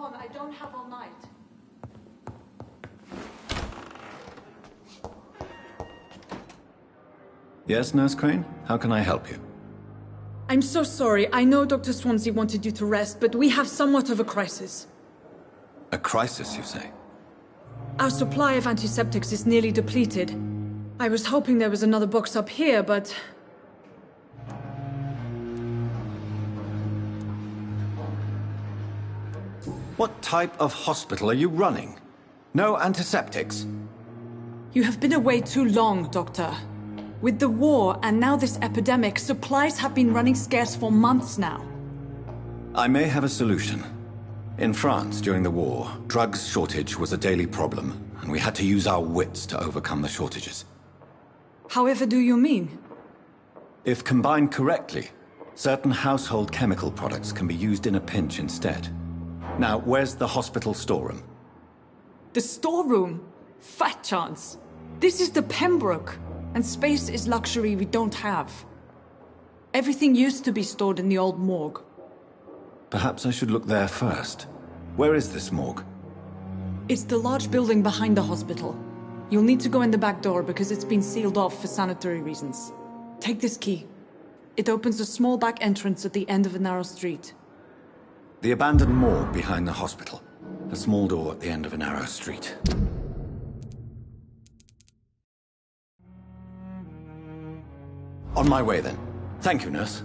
on, I don't have all night. Yes, Nurse Crane? How can I help you? I'm so sorry. I know Dr. Swansea wanted you to rest, but we have somewhat of a crisis. A crisis, you say? Our supply of antiseptics is nearly depleted. I was hoping there was another box up here, but... What type of hospital are you running? No antiseptics? You have been away too long, Doctor. With the war and now this epidemic, supplies have been running scarce for months now. I may have a solution. In France, during the war, drugs shortage was a daily problem, and we had to use our wits to overcome the shortages. However do you mean? If combined correctly, certain household chemical products can be used in a pinch instead. Now, where's the hospital storeroom? The storeroom? Fat chance. This is the Pembroke, and space is luxury we don't have. Everything used to be stored in the old morgue. Perhaps I should look there first. Where is this morgue? It's the large building behind the hospital. You'll need to go in the back door because it's been sealed off for sanitary reasons. Take this key. It opens a small back entrance at the end of a narrow street. The abandoned morgue behind the hospital. A small door at the end of a narrow street. On my way then. Thank you, nurse.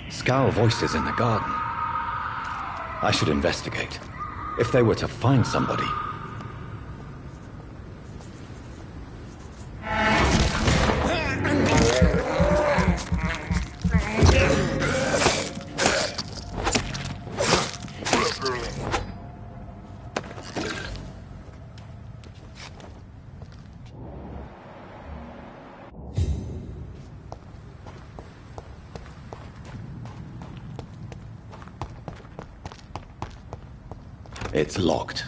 Scowl voices in the garden. I should investigate. If they were to find somebody. It's locked.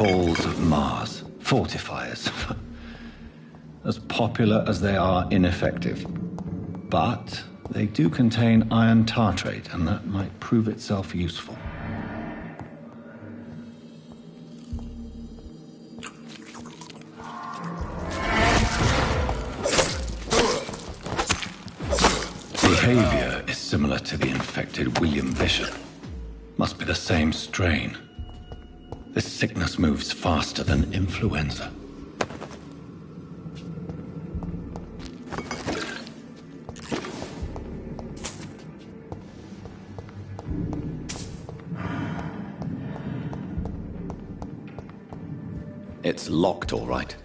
balls of Mars, fortifiers. As popular as they are ineffective. But they do contain iron tartrate, and that might prove itself useful. Behavior is similar to the infected William Bishop. Must be the same strain. This sickness moves faster than influenza. It's locked, all right.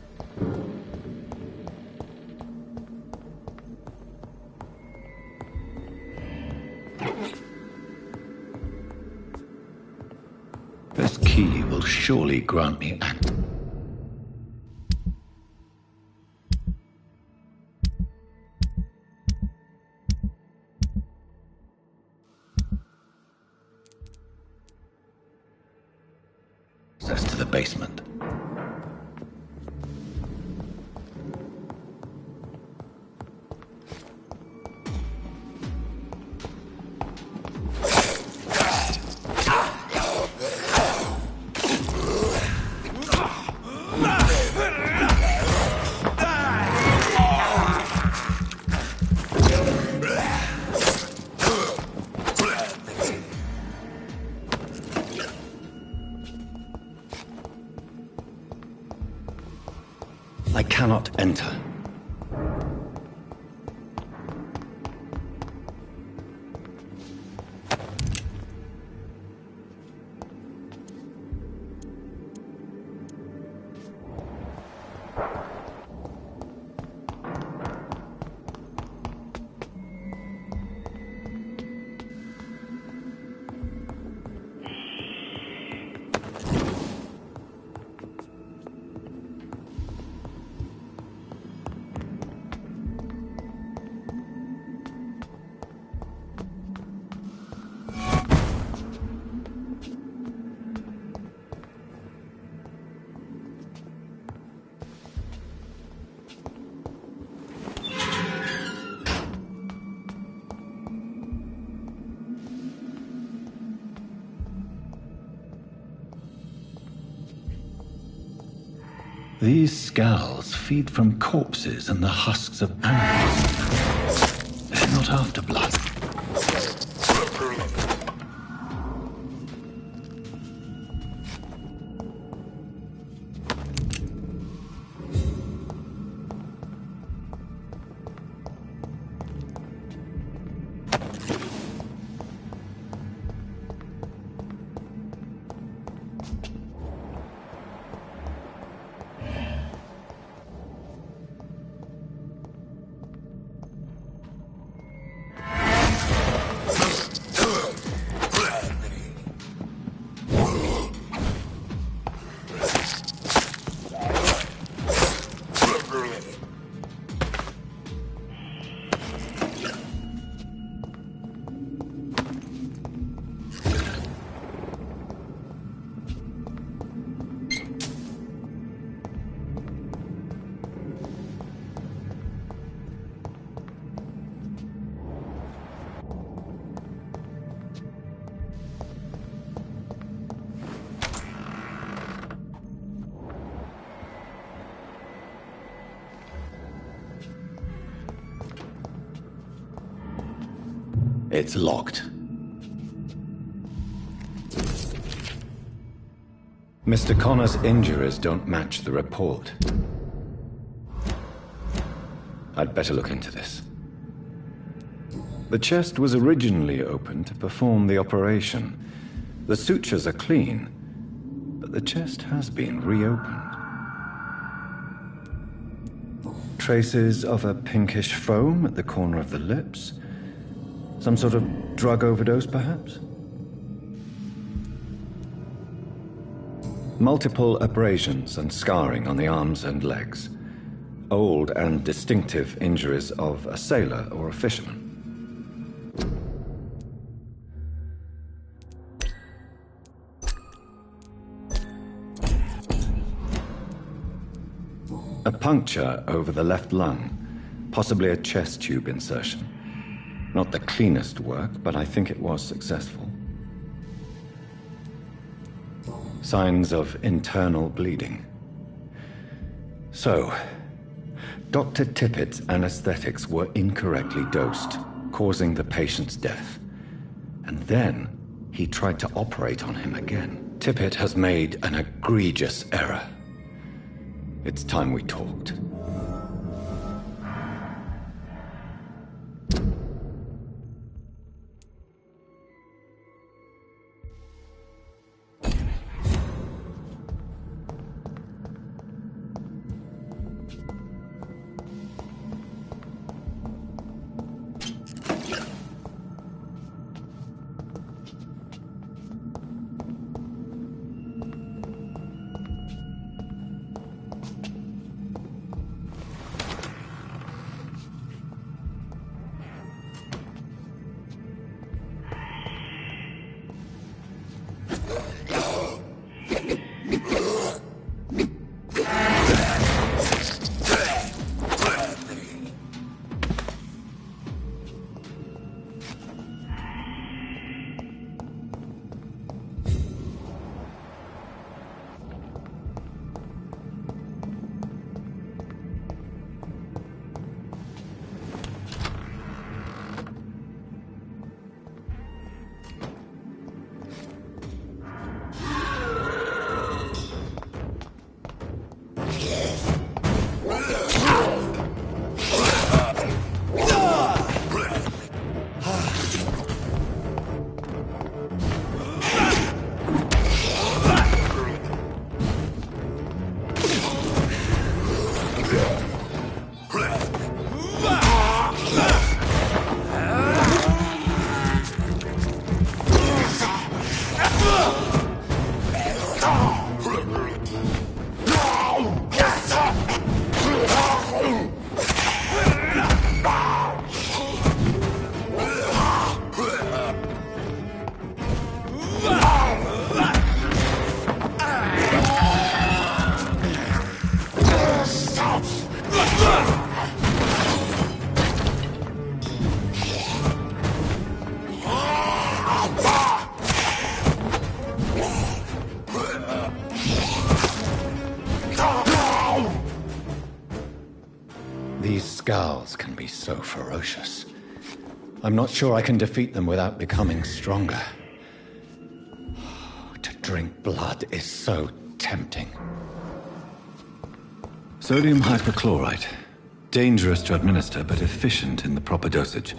This key will surely grant me access. To the basement. I cannot enter. These scowls feed from corpses and the husks of animals. They're not after blood. It's locked. Mr. Connor's injuries don't match the report. I'd better look into this. The chest was originally opened to perform the operation. The sutures are clean, but the chest has been reopened. Traces of a pinkish foam at the corner of the lips. Some sort of drug overdose, perhaps? Multiple abrasions and scarring on the arms and legs. Old and distinctive injuries of a sailor or a fisherman. A puncture over the left lung, possibly a chest tube insertion. Not the cleanest work, but I think it was successful. Signs of internal bleeding. So, Dr. Tippett's anesthetics were incorrectly dosed, causing the patient's death. And then he tried to operate on him again. Tippett has made an egregious error. It's time we talked. These scowls can be so ferocious. I'm not sure I can defeat them without becoming stronger. To drink blood is so tempting. Sodium hypochlorite. Dangerous to administer, but efficient in the proper dosage.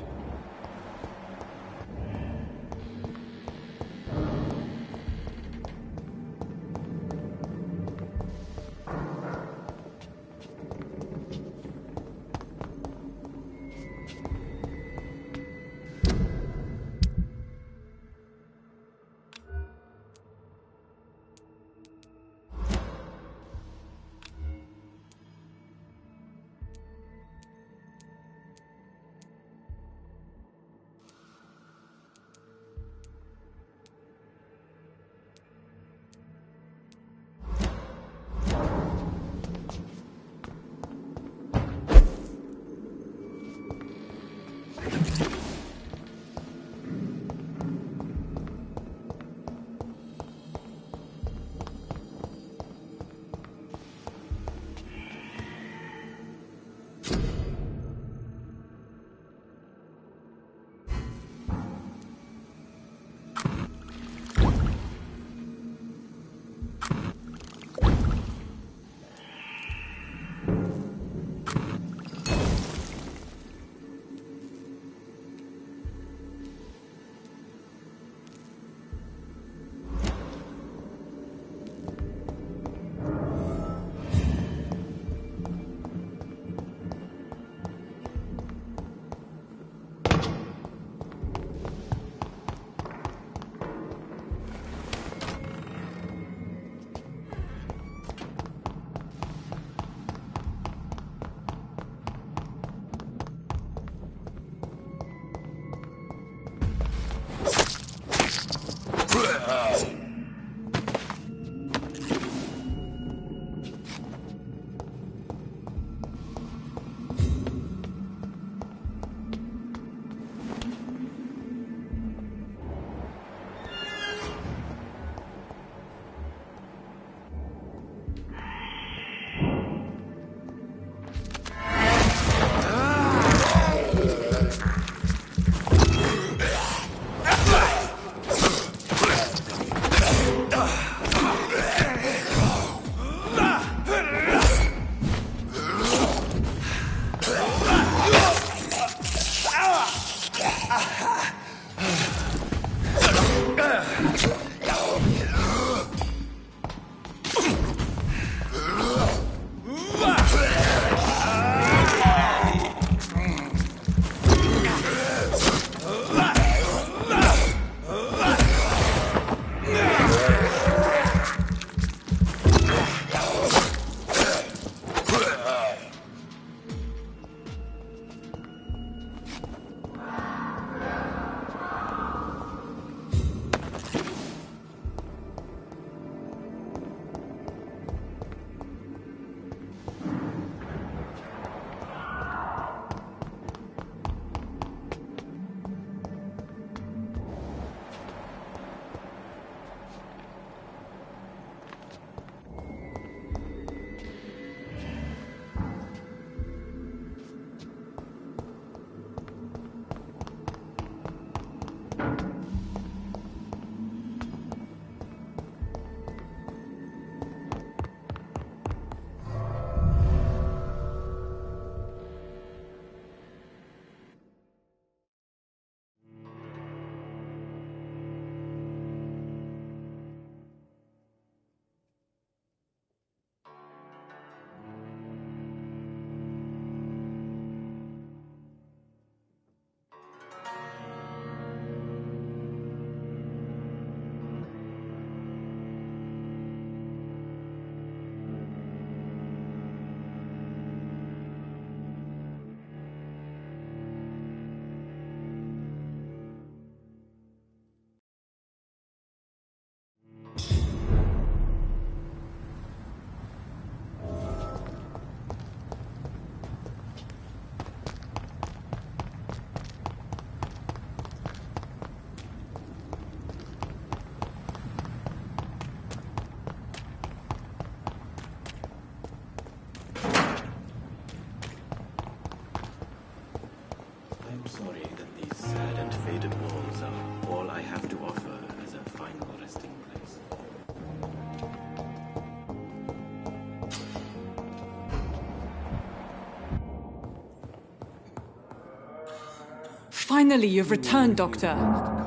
Finally, you've returned, Doctor.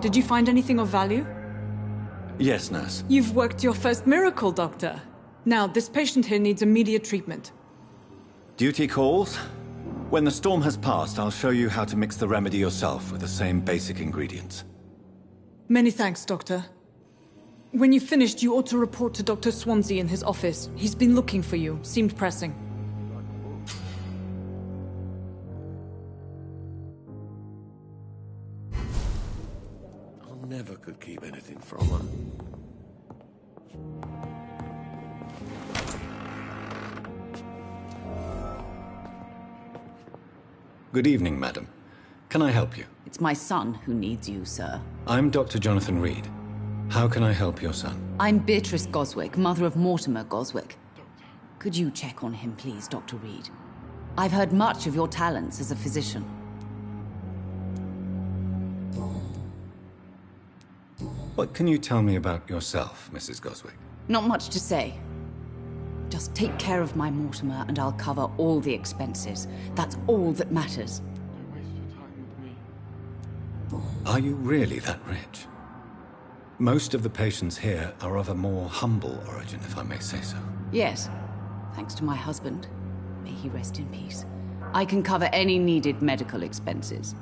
Did you find anything of value? Yes, nurse. You've worked your first miracle, Doctor. Now, this patient here needs immediate treatment. Duty calls. When the storm has passed, I'll show you how to mix the remedy yourself with the same basic ingredients. Many thanks, Doctor. When you've finished, you ought to report to Dr. Swansea in his office. He's been looking for you. Seemed pressing. I never could keep anything from her. Good evening, madam. Can I help you? It's my son who needs you, sir. I'm Dr. Jonathan Reed. How can I help your son? I'm Beatrice Goswick, mother of Mortimer Goswick. Could you check on him, please, Dr. Reed? I've heard much of your talents as a physician. What can you tell me about yourself, Mrs. Goswick? Not much to say. Just take care of my Mortimer and I'll cover all the expenses. That's all that matters. Don't waste your time with me. Are you really that rich? Most of the patients here are of a more humble origin, if I may say so. Yes, thanks to my husband. May he rest in peace. I can cover any needed medical expenses.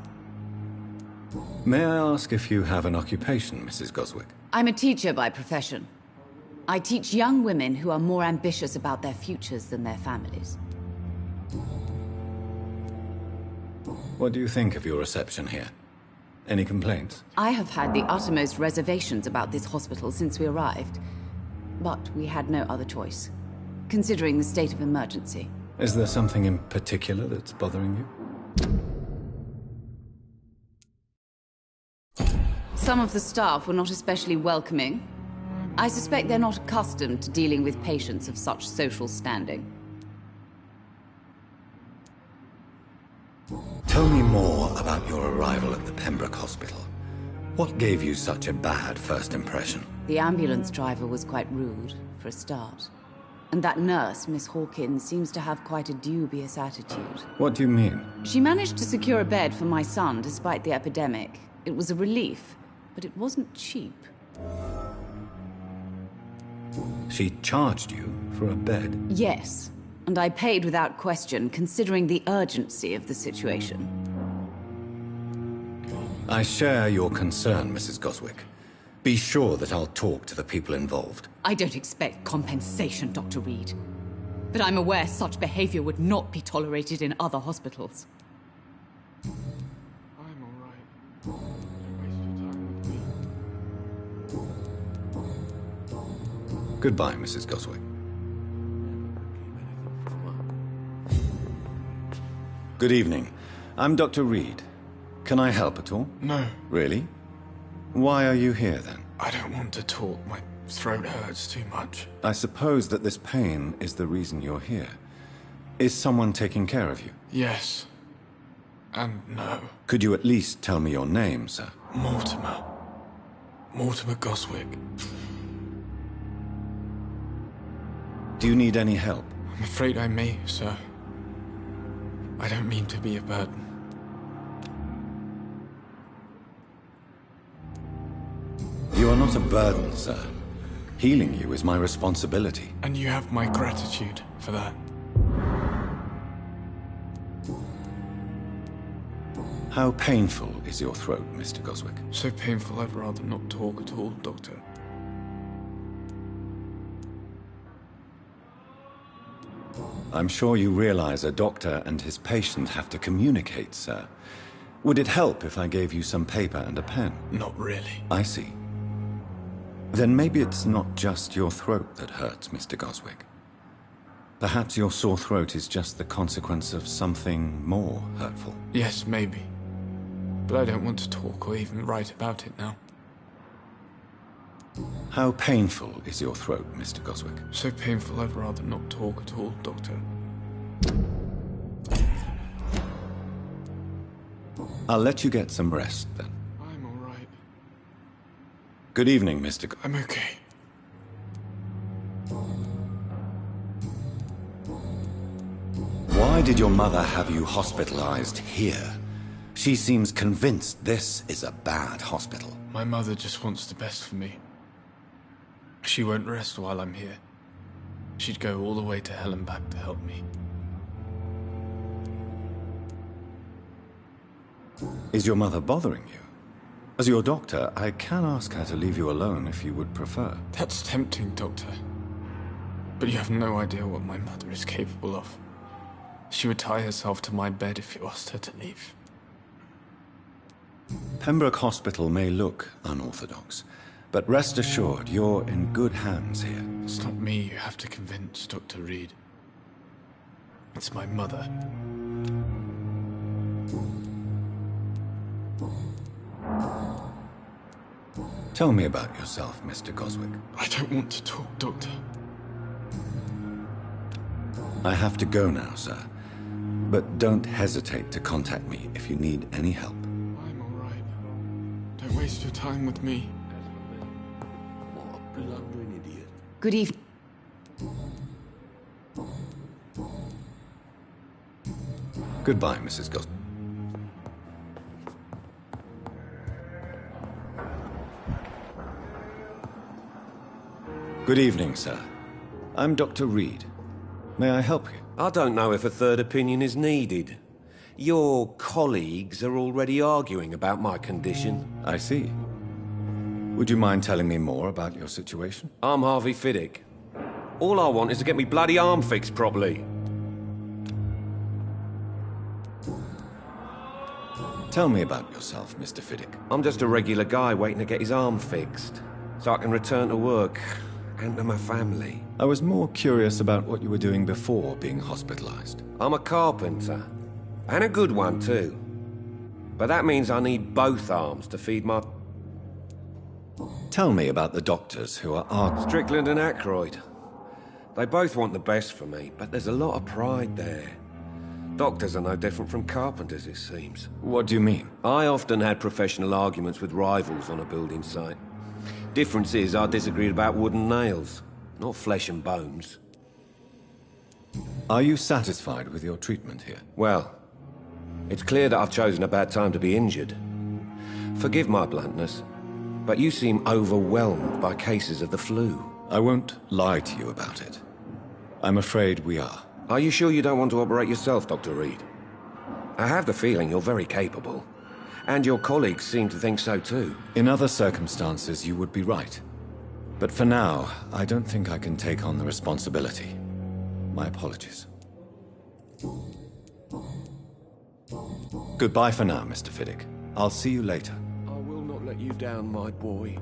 May I ask if you have an occupation, Mrs. Goswick? I'm a teacher by profession. I teach young women who are more ambitious about their futures than their families. What do you think of your reception here? Any complaints? I have had the uttermost reservations about this hospital since we arrived. But we had no other choice, considering the state of emergency. Is there something in particular that's bothering you? Some of the staff were not especially welcoming. I suspect they're not accustomed to dealing with patients of such social standing. Tell me more about your arrival at the Pembroke Hospital. What gave you such a bad first impression? The ambulance driver was quite rude, for a start. And that nurse, Miss Hawkins, seems to have quite a dubious attitude. What do you mean? She managed to secure a bed for my son despite the epidemic. It was a relief, but it wasn't cheap. She charged you for a bed? Yes, and I paid without question, considering the urgency of the situation. I share your concern, Mrs. Goswick. Be sure that I'll talk to the people involved. I don't expect compensation, Dr. Reed. But I'm aware such behavior would not be tolerated in other hospitals. I'm all right. Don't waste your time with me. Goodbye, Mrs. Goswick. Good evening. I'm Dr. Reed. Can I help at all? No, Really? Why are you here, then? I don't want to talk. My throat hurts too much. I suppose that this pain is the reason you're here. Is someone taking care of you? Yes. And no. Could you at least tell me your name, sir? Mortimer. Mortimer Goswick. Do you need any help? I'm afraid I may, sir. I don't mean to be a burden. You are not a burden, sir. Healing you is my responsibility. And you have my gratitude for that. How painful is your throat, Mr. Goswick? So painful I'd rather not talk at all, Doctor. I'm sure you realize a doctor and his patient have to communicate, sir. Would it help if I gave you some paper and a pen? Not really. I see. Then maybe it's not just your throat that hurts, Mr. Goswick. Perhaps your sore throat is just the consequence of something more hurtful. Yes, maybe. But I don't want to talk or even write about it now. How painful is your throat, Mr. Goswick? So painful I'd rather not talk at all, Doctor. I'll let you get some rest, then. I'm all right. Good evening, Mr. I'm okay. Why did your mother have you hospitalized here? She seems convinced this is a bad hospital. My mother just wants the best for me. She won't rest while I'm here. She'd go all the way to hell and back to help me. Is your mother bothering you? As your doctor, I can ask her to leave you alone if you would prefer. That's tempting, Doctor. But you have no idea what my mother is capable of. She would tie herself to my bed if you asked her to leave. Pembroke Hospital may look unorthodox, but rest assured you're in good hands here. It's not me you have to convince, Dr. Reed. It's my mother. Tell me about yourself, Mr. Goswick. I don't want to talk, Doctor. I have to go now, sir. But don't hesitate to contact me if you need any help. I'm all right. Don't waste your time with me. What a blundering idiot. Good evening. Goodbye, Mrs. Goswick. Good evening, sir. I'm Dr. Reed. May I help you? I don't know if a third opinion is needed. Your colleagues are already arguing about my condition. I see. Would you mind telling me more about your situation? I'm Harvey Fiddick. All I want is to get me bloody arm fixed properly. Tell me about yourself, Mr. Fiddick. I'm just a regular guy waiting to get his arm fixed, so I can return to work and to my family. I was more curious about what you were doing before being hospitalized. I'm a carpenter, and a good one too. But that means I need both arms to feed my... Tell me about the doctors who are Strickland and Aykroyd. They both want the best for me, but there's a lot of pride there. Doctors are no different from carpenters, it seems. What do you mean? I often had professional arguments with rivals on a building site. Difference is I disagreed about wooden nails, not flesh and bones. Are you satisfied with your treatment here? Well, it's clear that I've chosen a bad time to be injured. Forgive my bluntness, but you seem overwhelmed by cases of the flu. I won't lie to you about it. I'm afraid we are. Are you sure you don't want to operate yourself, Dr. Reed? I have the feeling you're very capable. And your colleagues seem to think so too. In other circumstances, you would be right. But for now, I don't think I can take on the responsibility. My apologies. Goodbye for now, Mr. Fiddick. I'll see you later. I will not let you down, my boy.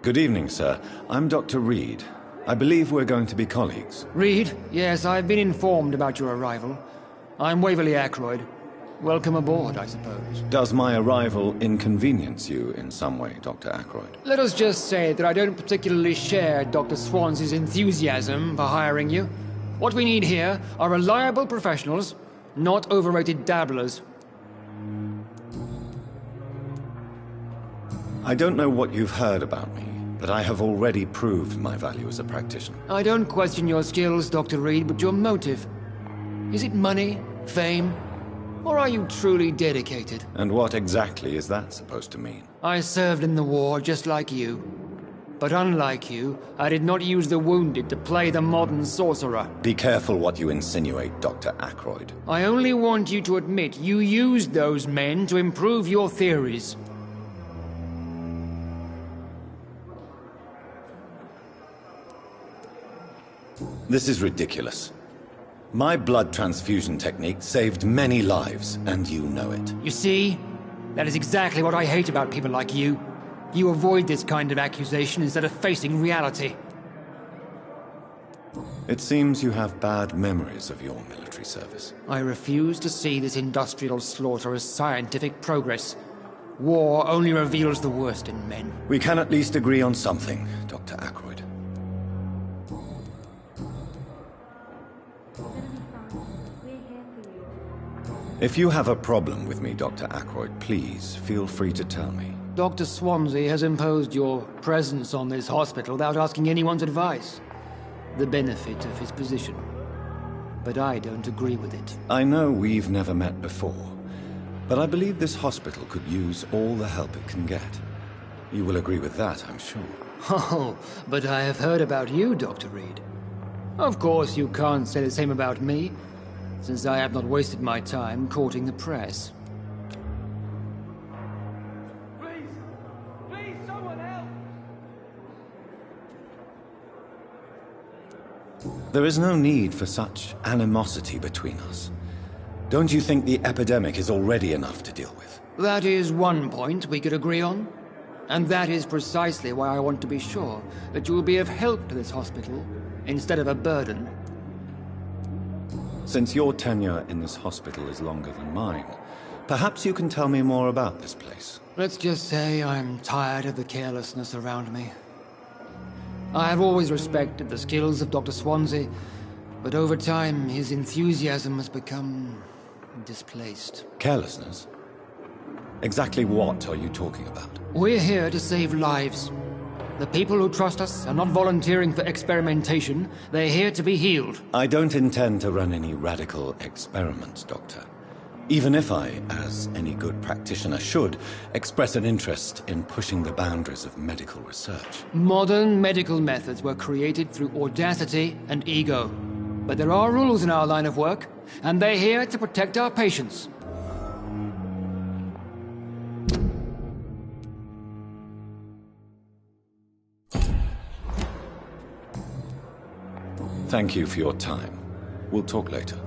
Good evening, sir. I'm Dr. Reed. I believe we're going to be colleagues. Reed? Yes, I've been informed about your arrival. I'm Waverly Aykroyd. Welcome aboard, I suppose. Does my arrival inconvenience you in some way, Dr. Aykroyd? Let us just say that I don't particularly share Dr. Swans's enthusiasm for hiring you. What we need here are reliable professionals, not overrated dabblers. I don't know what you've heard about me, but I have already proved my value as a practitioner. I don't question your skills, Dr. Reed, but your motive. Is it money, fame, or are you truly dedicated? And what exactly is that supposed to mean? I served in the war just like you. But unlike you, I did not use the wounded to play the modern sorcerer. Be careful what you insinuate, Dr. Aykroyd. I only want you to admit you used those men to improve your theories. This is ridiculous. My blood transfusion technique saved many lives, and you know it. You see? That is exactly what I hate about people like you. You avoid this kind of accusation instead of facing reality. It seems you have bad memories of your military service. I refuse to see this industrial slaughter as scientific progress. War only reveals the worst in men. We can at least agree on something, Dr. Ackroyd. If you have a problem with me, Dr. Ackroyd, please feel free to tell me. Dr. Swansea has imposed your presence on this hospital without asking anyone's advice. The benefit of his position. But I don't agree with it. I know we've never met before, but I believe this hospital could use all the help it can get. You will agree with that, I'm sure. Oh, but I have heard about you, Dr. Reed. Of course you can't say the same about me, since I have not wasted my time courting the press. Please, someone help! There is no need for such animosity between us. Don't you think the epidemic is already enough to deal with? That is one point we could agree on. And that is precisely why I want to be sure that you will be of help to this hospital, instead of a burden. Since your tenure in this hospital is longer than mine, perhaps you can tell me more about this place. Let's just say I'm tired of the carelessness around me. I have always respected the skills of Dr. Swansea, but over time his enthusiasm has become displaced. Carelessness? Exactly what are you talking about? We're here to save lives. The people who trust us are not volunteering for experimentation. They're here to be healed. I don't intend to run any radical experiments, Doctor. Even if I, as any good practitioner should, express an interest in pushing the boundaries of medical research. Modern medical methods were created through audacity and ego. But there are rules in our line of work, and they're here to protect our patients. Thank you for your time. We'll talk later.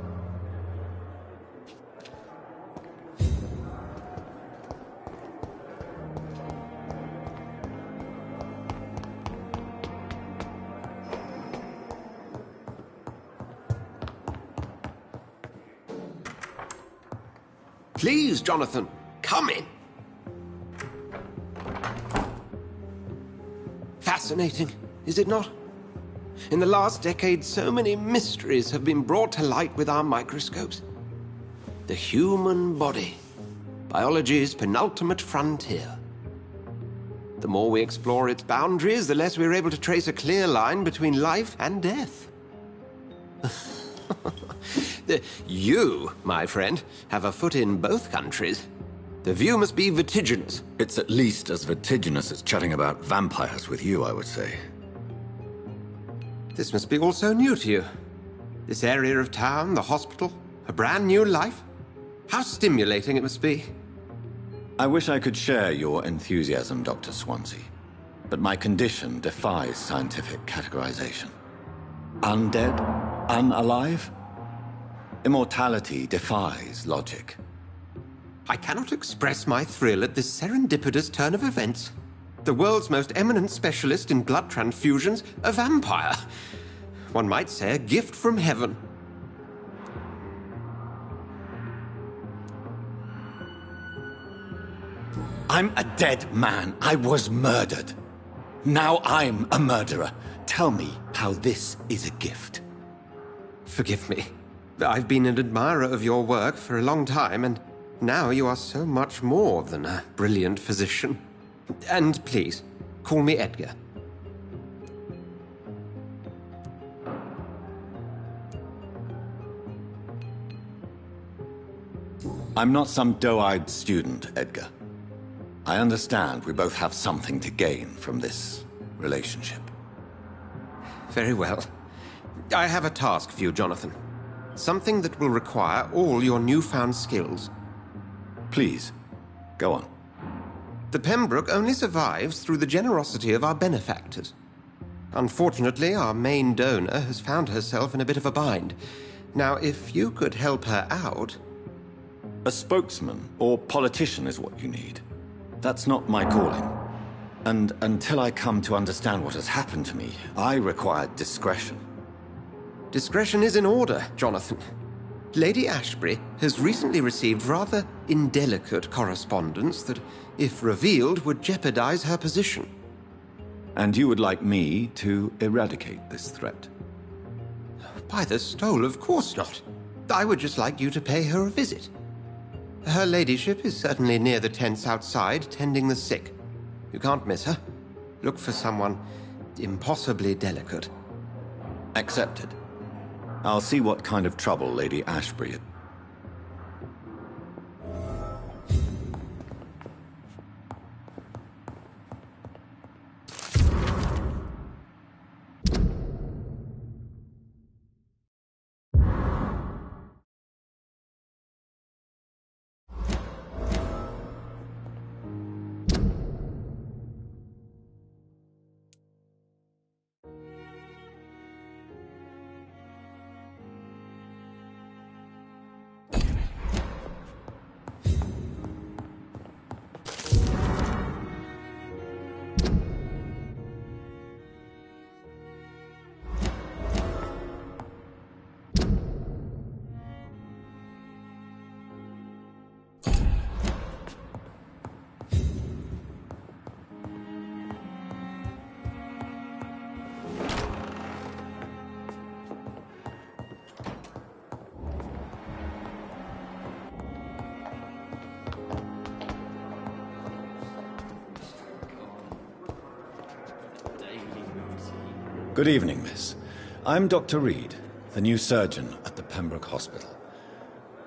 Please, Jonathan, come in. Fascinating, is it not? In the last decade, so many mysteries have been brought to light with our microscopes. The human body, biology's penultimate frontier. The more we explore its boundaries, the less we're able to trace a clear line between life and death. You, my friend, have a foot in both countries. The view must be vertiginous. It's at least as vertiginous as chatting about vampires with you, I would say. This must be all so new to you. This area of town, the hospital, a brand new life. How stimulating it must be. I wish I could share your enthusiasm, Dr. Swansea, but my condition defies scientific categorization. Undead? Unalive? Immortality defies logic. I cannot express my thrill at this serendipitous turn of events. The world's most eminent specialist in blood transfusions, a vampire. One might say a gift from heaven. I'm a dead man. I was murdered. Now I'm a murderer. Tell me how this is a gift. Forgive me. I've been an admirer of your work for a long time, and now you are so much more than a brilliant physician. And please, call me Edgar. I'm not some doe-eyed student, Edgar. I understand we both have something to gain from this relationship. Very well. I have a task for you, Jonathan. Something that will require all your newfound skills. Please, go on. The Pembroke only survives through the generosity of our benefactors. Unfortunately, our main donor has found herself in a bit of a bind. Now, if you could help her out... A spokesman or politician is what you need. That's not my calling. And until I come to understand what has happened to me, I require discretion. Discretion is in order, Jonathan. Lady Ashbury has recently received rather indelicate correspondence that, if revealed, would jeopardize her position. And you would like me to eradicate this threat? By the stole, of course not. I would just like you to pay her a visit. Her ladyship is certainly near the tents outside, tending the sick. You can't miss her. Look for someone impossibly delicate. Accepted. I'll see what kind of trouble Lady Ashbury... Good evening, miss. I'm Dr. Reed, the new surgeon at the Pembroke Hospital.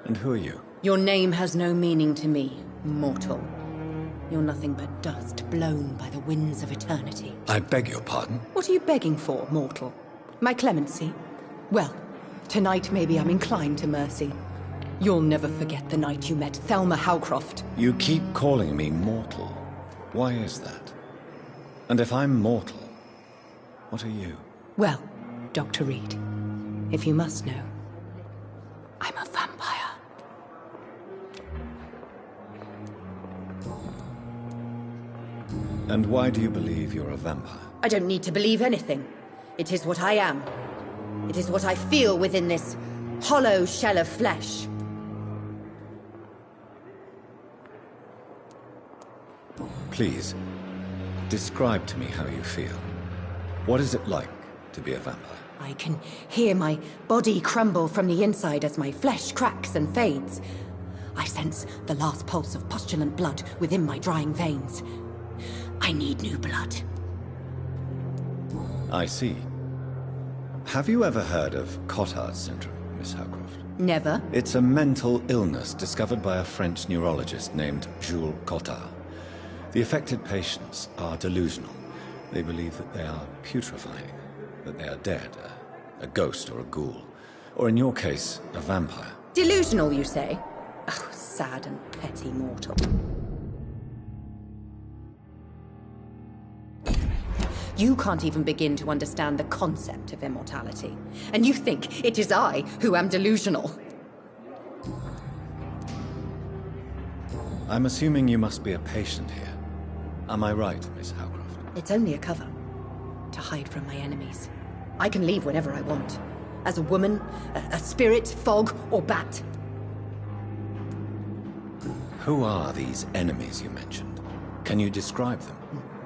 And who are you? Your name has no meaning to me, mortal. You're nothing but dust blown by the winds of eternity. I beg your pardon? What are you begging for, mortal? My clemency? Well, tonight maybe I'm inclined to mercy. You'll never forget the night you met Thelma Howcroft. You keep calling me mortal. Why is that? And if I'm mortal, what are you? Well, Dr. Reed, if you must know, I'm a vampire. And why do you believe you're a vampire? I don't need to believe anything. It is what I am. It is what I feel within this hollow shell of flesh. Please, describe to me how you feel. What is it like to be a vampire? I can hear my body crumble from the inside as my flesh cracks and fades. I sense the last pulse of postulant blood within my drying veins. I need new blood. I see. Have you ever heard of Cotard's syndrome, Miss Howcroft? Never. It's a mental illness discovered by a French neurologist named Jules Cotard. The affected patients are delusional. They believe that they are putrefying, that they are dead, a ghost or a ghoul, or in your case, a vampire. Delusional, you say? Oh, sad and petty mortal. You can't even begin to understand the concept of immortality. And you think it is I who am delusional. I'm assuming you must be a patient here. Am I right, Miss Howcroft? It's only a cover. To hide from my enemies. I can leave whenever I want. As a woman, a spirit, fog, or bat. Who are these enemies you mentioned? Can you describe them?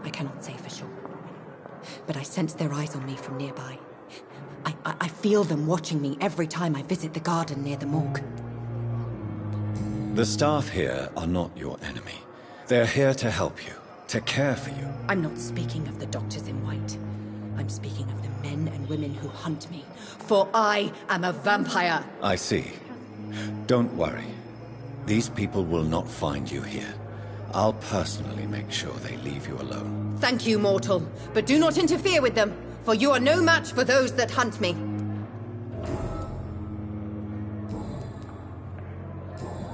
I cannot say for sure. But I sense their eyes on me from nearby. I feel them watching me every time I visit the garden near the morgue. The staff here are not your enemy. They're here to help you, to care for you. I'm not speaking of the doctors in white. I'm speaking of the men and women who hunt me. For I am a vampire! I see. Don't worry. These people will not find you here. I'll personally make sure they leave you alone. Thank you, mortal. But do not interfere with them, for you are no match for those that hunt me.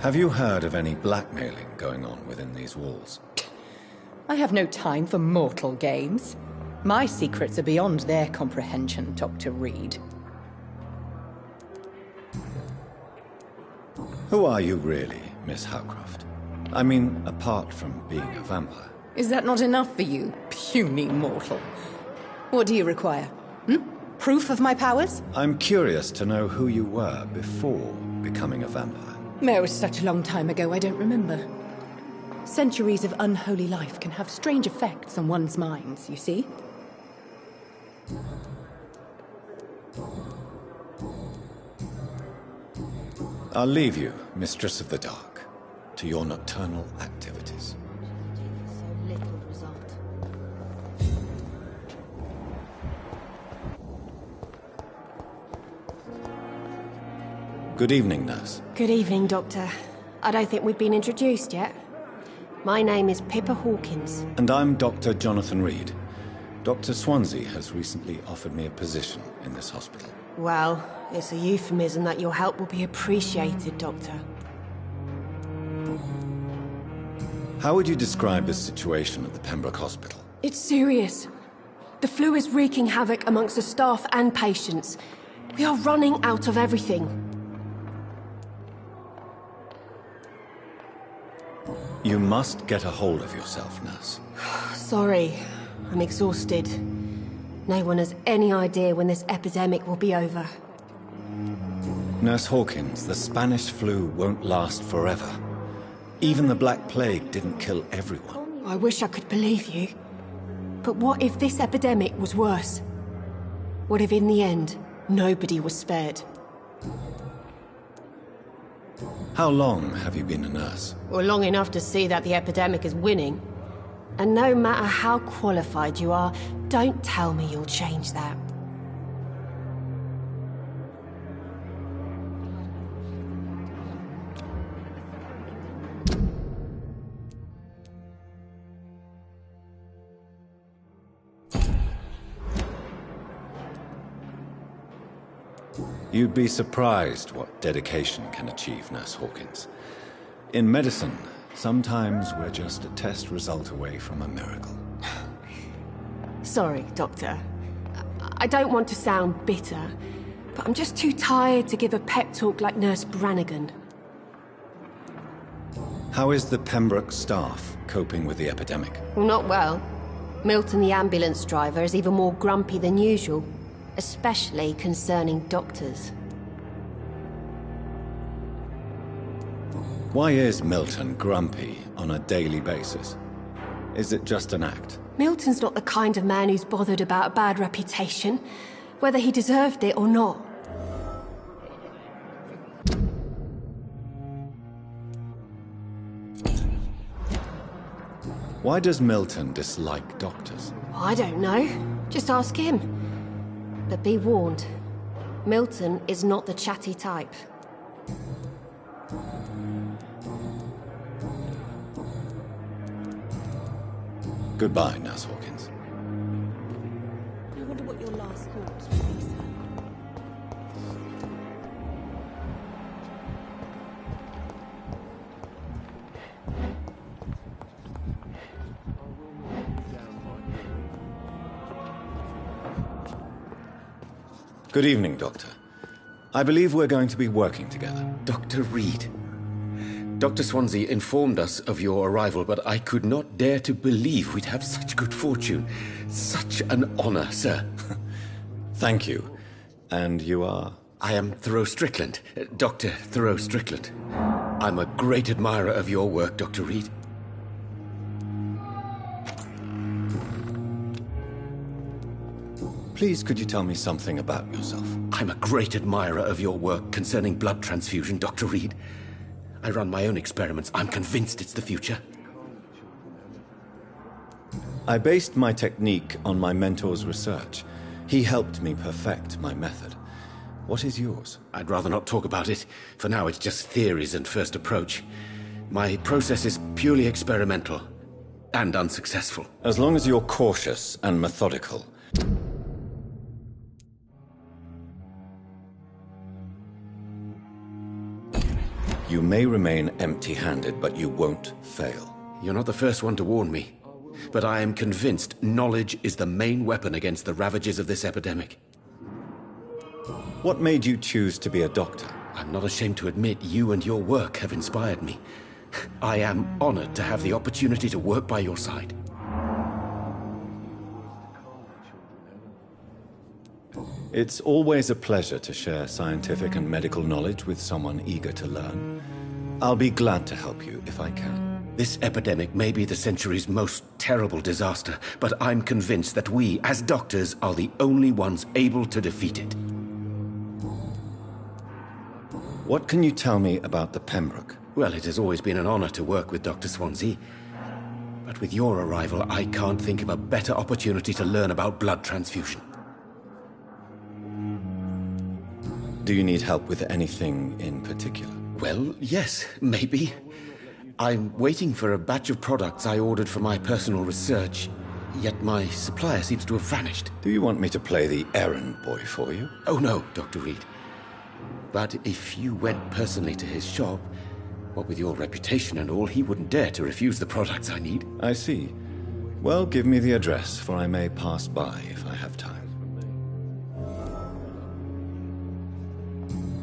Have you heard of any blackmailing going on within these walls? I have no time for mortal games. My secrets are beyond their comprehension, Dr. Reed. Who are you really, Miss Howcroft? I mean, apart from being a vampire. Is that not enough for you, puny mortal? What do you require? Proof of my powers? I'm curious to know who you were before becoming a vampire. It was such a long time ago, I don't remember. Centuries of unholy life can have strange effects on one's minds, you see? I'll leave you, Mistress of the Dark, to your nocturnal activities. So little result. Good evening, nurse. Good evening, Doctor. I don't think we've been introduced yet. My name is Pippa Hawkins. And I'm Dr. Jonathan Reed. Dr. Swansea has recently offered me a position in this hospital. Well, it's a euphemism that your help will be appreciated, Doctor. How would you describe the situation at the Pembroke Hospital? It's serious. The flu is wreaking havoc amongst the staff and patients. We are running out of everything. You must get a hold of yourself, nurse. Sorry, I'm exhausted. No one has any idea when this epidemic will be over. Nurse Hawkins, the Spanish flu won't last forever. Even the Black Plague didn't kill everyone. I wish I could believe you. But what if this epidemic was worse? What if in the end, nobody was spared? How long have you been a nurse? Well, long enough to see that the epidemic is winning. And no matter how qualified you are, don't tell me you'll change that. You'd be surprised what dedication can achieve, Nurse Hawkins. In medicine, sometimes we're just a test result away from a miracle. Sorry, Doctor. I don't want to sound bitter, but I'm just too tired to give a pep talk like Nurse Brannigan. How is the Pembroke staff coping with the epidemic? Well, not well. Milton, the ambulance driver, is even more grumpy than usual. Especially concerning doctors. Why is Milton grumpy on a daily basis? Is it just an act? Milton's not the kind of man who's bothered about a bad reputation, whether he deserved it or not. Why does Milton dislike doctors? I don't know. Just ask him. But be warned, Milton is not the chatty type. Goodbye, Nurse Hawkins. I wonder what your last thoughts would be, sir. Good evening, Doctor. I believe we're going to be working together. Dr. Reed. Dr. Swansea informed us of your arrival, but I could not dare to believe we'd have such good fortune. Such an honor, sir. Thank you. And you are? I am Thoreau Strickland, Dr. Thoreau Strickland. I'm a great admirer of your work, Dr. Reed. Please, could you tell me something about yourself? I'm a great admirer of your work concerning blood transfusion, Dr. Reed. I run my own experiments. I'm convinced it's the future. I based my technique on my mentor's research. He helped me perfect my method. What is yours? I'd rather not talk about it. For now, it's just theories and first approach. My process is purely experimental and unsuccessful. As long as you're cautious and methodical. You may remain empty-handed, but you won't fail. You're not the first one to warn me. But I am convinced knowledge is the main weapon against the ravages of this epidemic. What made you choose to be a doctor? I'm not ashamed to admit you and your work have inspired me. I am honored to have the opportunity to work by your side. It's always a pleasure to share scientific and medical knowledge with someone eager to learn. I'll be glad to help you if I can. This epidemic may be the century's most terrible disaster, but I'm convinced that we, as doctors, are the only ones able to defeat it. What can you tell me about the Pembroke? Well, it has always been an honor to work with Dr. Swansea. But with your arrival, I can't think of a better opportunity to learn about blood transfusion. Do you need help with anything in particular? Well, yes, maybe. I'm waiting for a batch of products I ordered for my personal research, yet my supplier seems to have vanished. Do you want me to play the errand boy for you? Oh no, Dr. Reed. But if you went personally to his shop, what with your reputation and all, he wouldn't dare to refuse the products I need. I see. Well, give me the address, for I may pass by if I have time.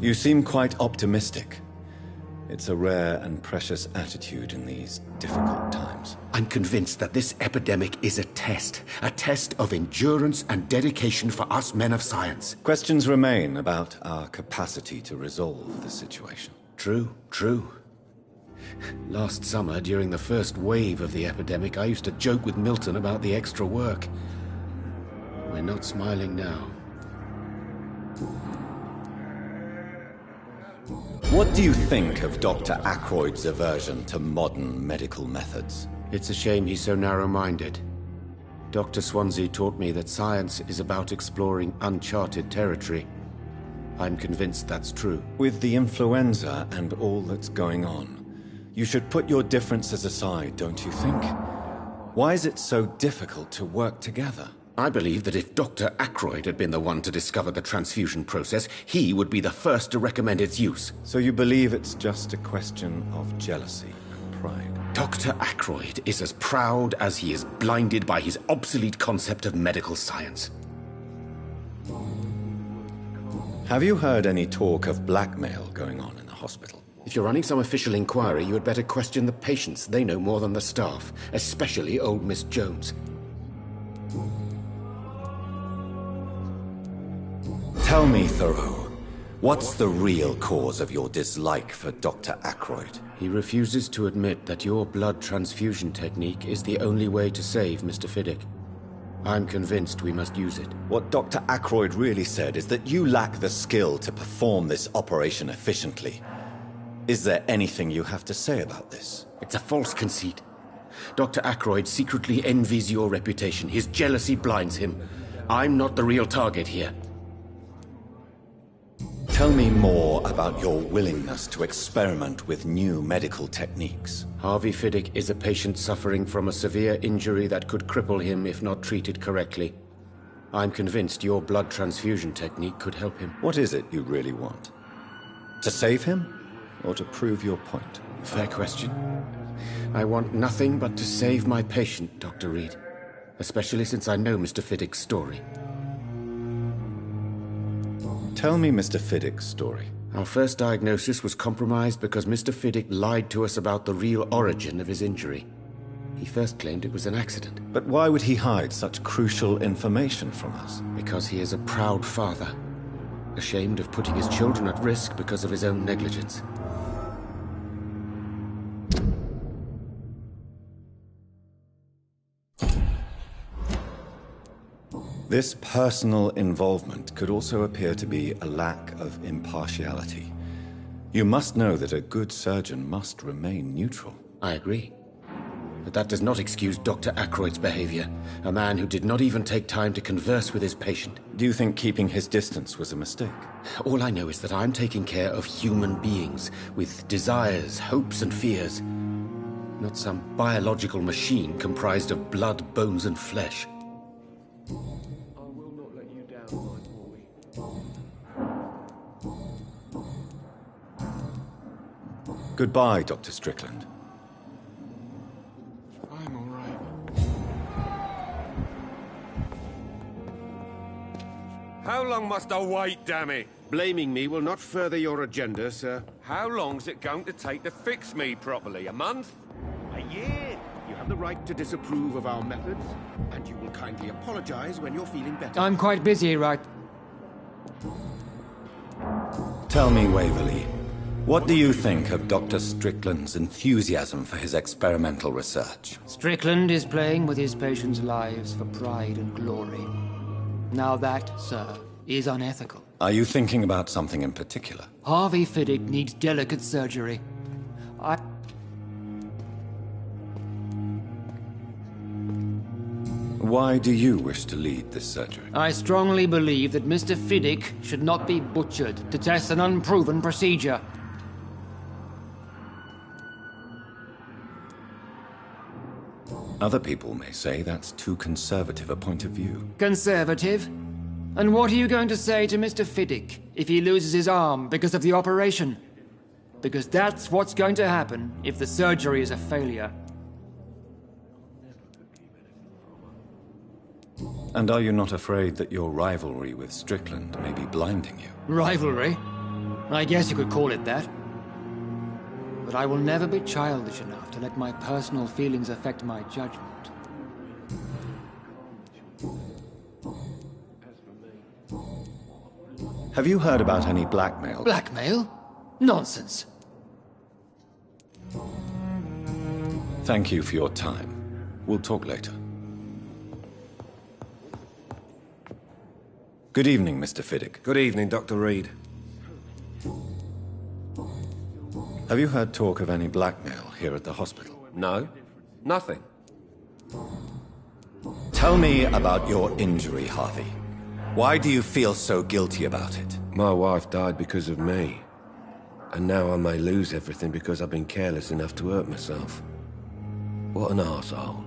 You seem quite optimistic. It's a rare and precious attitude in these difficult times. I'm convinced that this epidemic is a test of endurance and dedication for us men of science. Questions remain about our capacity to resolve the situation. True, true. Last summer, during the first wave of the epidemic, I used to joke with Milton about the extra work. We're not smiling now. What do you think of Dr. Ackroyd's aversion to modern medical methods? It's a shame he's so narrow-minded. Dr. Swansea taught me that science is about exploring uncharted territory. I'm convinced that's true. With the influenza and all that's going on, you should put your differences aside, don't you think? Why is it so difficult to work together? I believe that if Dr. Ackroyd had been the one to discover the transfusion process, he would be the first to recommend its use. So you believe it's just a question of jealousy and pride? Dr. Ackroyd is as proud as he is blinded by his obsolete concept of medical science. Have you heard any talk of blackmail going on in the hospital? If you're running some official inquiry, you had better question the patients. They know more than the staff, especially old Miss Jones. Tell me, Thoreau, what's the real cause of your dislike for Dr. Ackroyd? He refuses to admit that your blood transfusion technique is the only way to save Mr. Fiddick. I'm convinced we must use it. What Dr. Ackroyd really said is that you lack the skill to perform this operation efficiently. Is there anything you have to say about this? It's a false conceit. Dr. Ackroyd secretly envies your reputation. His jealousy blinds him. I'm not the real target here. Tell me more about your willingness to experiment with new medical techniques. Harvey Fiddick is a patient suffering from a severe injury that could cripple him if not treated correctly. I'm convinced your blood transfusion technique could help him. What is it you really want? To save him? Or to prove your point? Fair question. I want nothing but to save my patient, Dr. Reed. Especially since I know Mr. Fiddick's story. Tell me Mr. Fiddick's story. Our first diagnosis was compromised because Mr. Fiddick lied to us about the real origin of his injury. He first claimed it was an accident. But why would he hide such crucial information from us? Because he is a proud father, ashamed of putting his children at risk because of his own negligence. This personal involvement could also appear to be a lack of impartiality. You must know that a good surgeon must remain neutral. I agree. But that does not excuse Dr. Ackroyd's behavior, a man who did not even take time to converse with his patient. Do you think keeping his distance was a mistake? All I know is that I'm taking care of human beings with desires, hopes, and fears. Not some biological machine comprised of blood, bones, and flesh. Goodbye, Dr. Strickland. I'm all right. How long must I wait, damn it? Blaming me will not further your agenda, sir. How long's it going to take to fix me properly? A month? A year? You have the right to disapprove of our methods, and you will kindly apologize when you're feeling better. I'm quite busy, right? Tell me, Waverley, what do you think of Dr. Strickland's enthusiasm for his experimental research? Strickland is playing with his patients' lives for pride and glory. Now that, sir, is unethical. Are you thinking about something in particular? Harvey Fiddick needs delicate surgery. Why do you wish to lead this surgery? I strongly believe that Mr. Fiddick should not be butchered to test an unproven procedure. Other people may say that's too conservative a point of view. Conservative? And what are you going to say to Mr. Fiddick if he loses his arm because of the operation? Because that's what's going to happen if the surgery is a failure. And are you not afraid that your rivalry with Strickland may be blinding you? Rivalry? I guess you could call it that. But I will never be childish enough to let my personal feelings affect my judgment. Have you heard about any blackmail? Blackmail? Nonsense. Thank you for your time. We'll talk later. Good evening, Mr. Fiddick. Good evening, Dr. Reed. Have you heard talk of any blackmail here at the hospital? No, nothing. Tell me about your injury, Harvey. Why do you feel so guilty about it? My wife died because of me. And now I may lose everything because I've been careless enough to hurt myself. What an arsehole.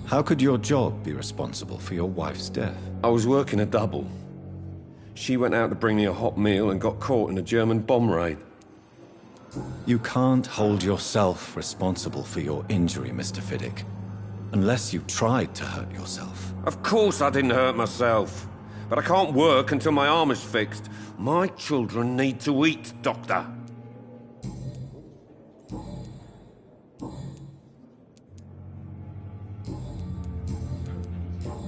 How could your job be responsible for your wife's death? I was working a double. She went out to bring me a hot meal and got caught in a German bomb raid. You can't hold yourself responsible for your injury, Mr. Fiddick. Unless you tried to hurt yourself. Of course I didn't hurt myself. But I can't work until my arm is fixed. My children need to eat, Doctor.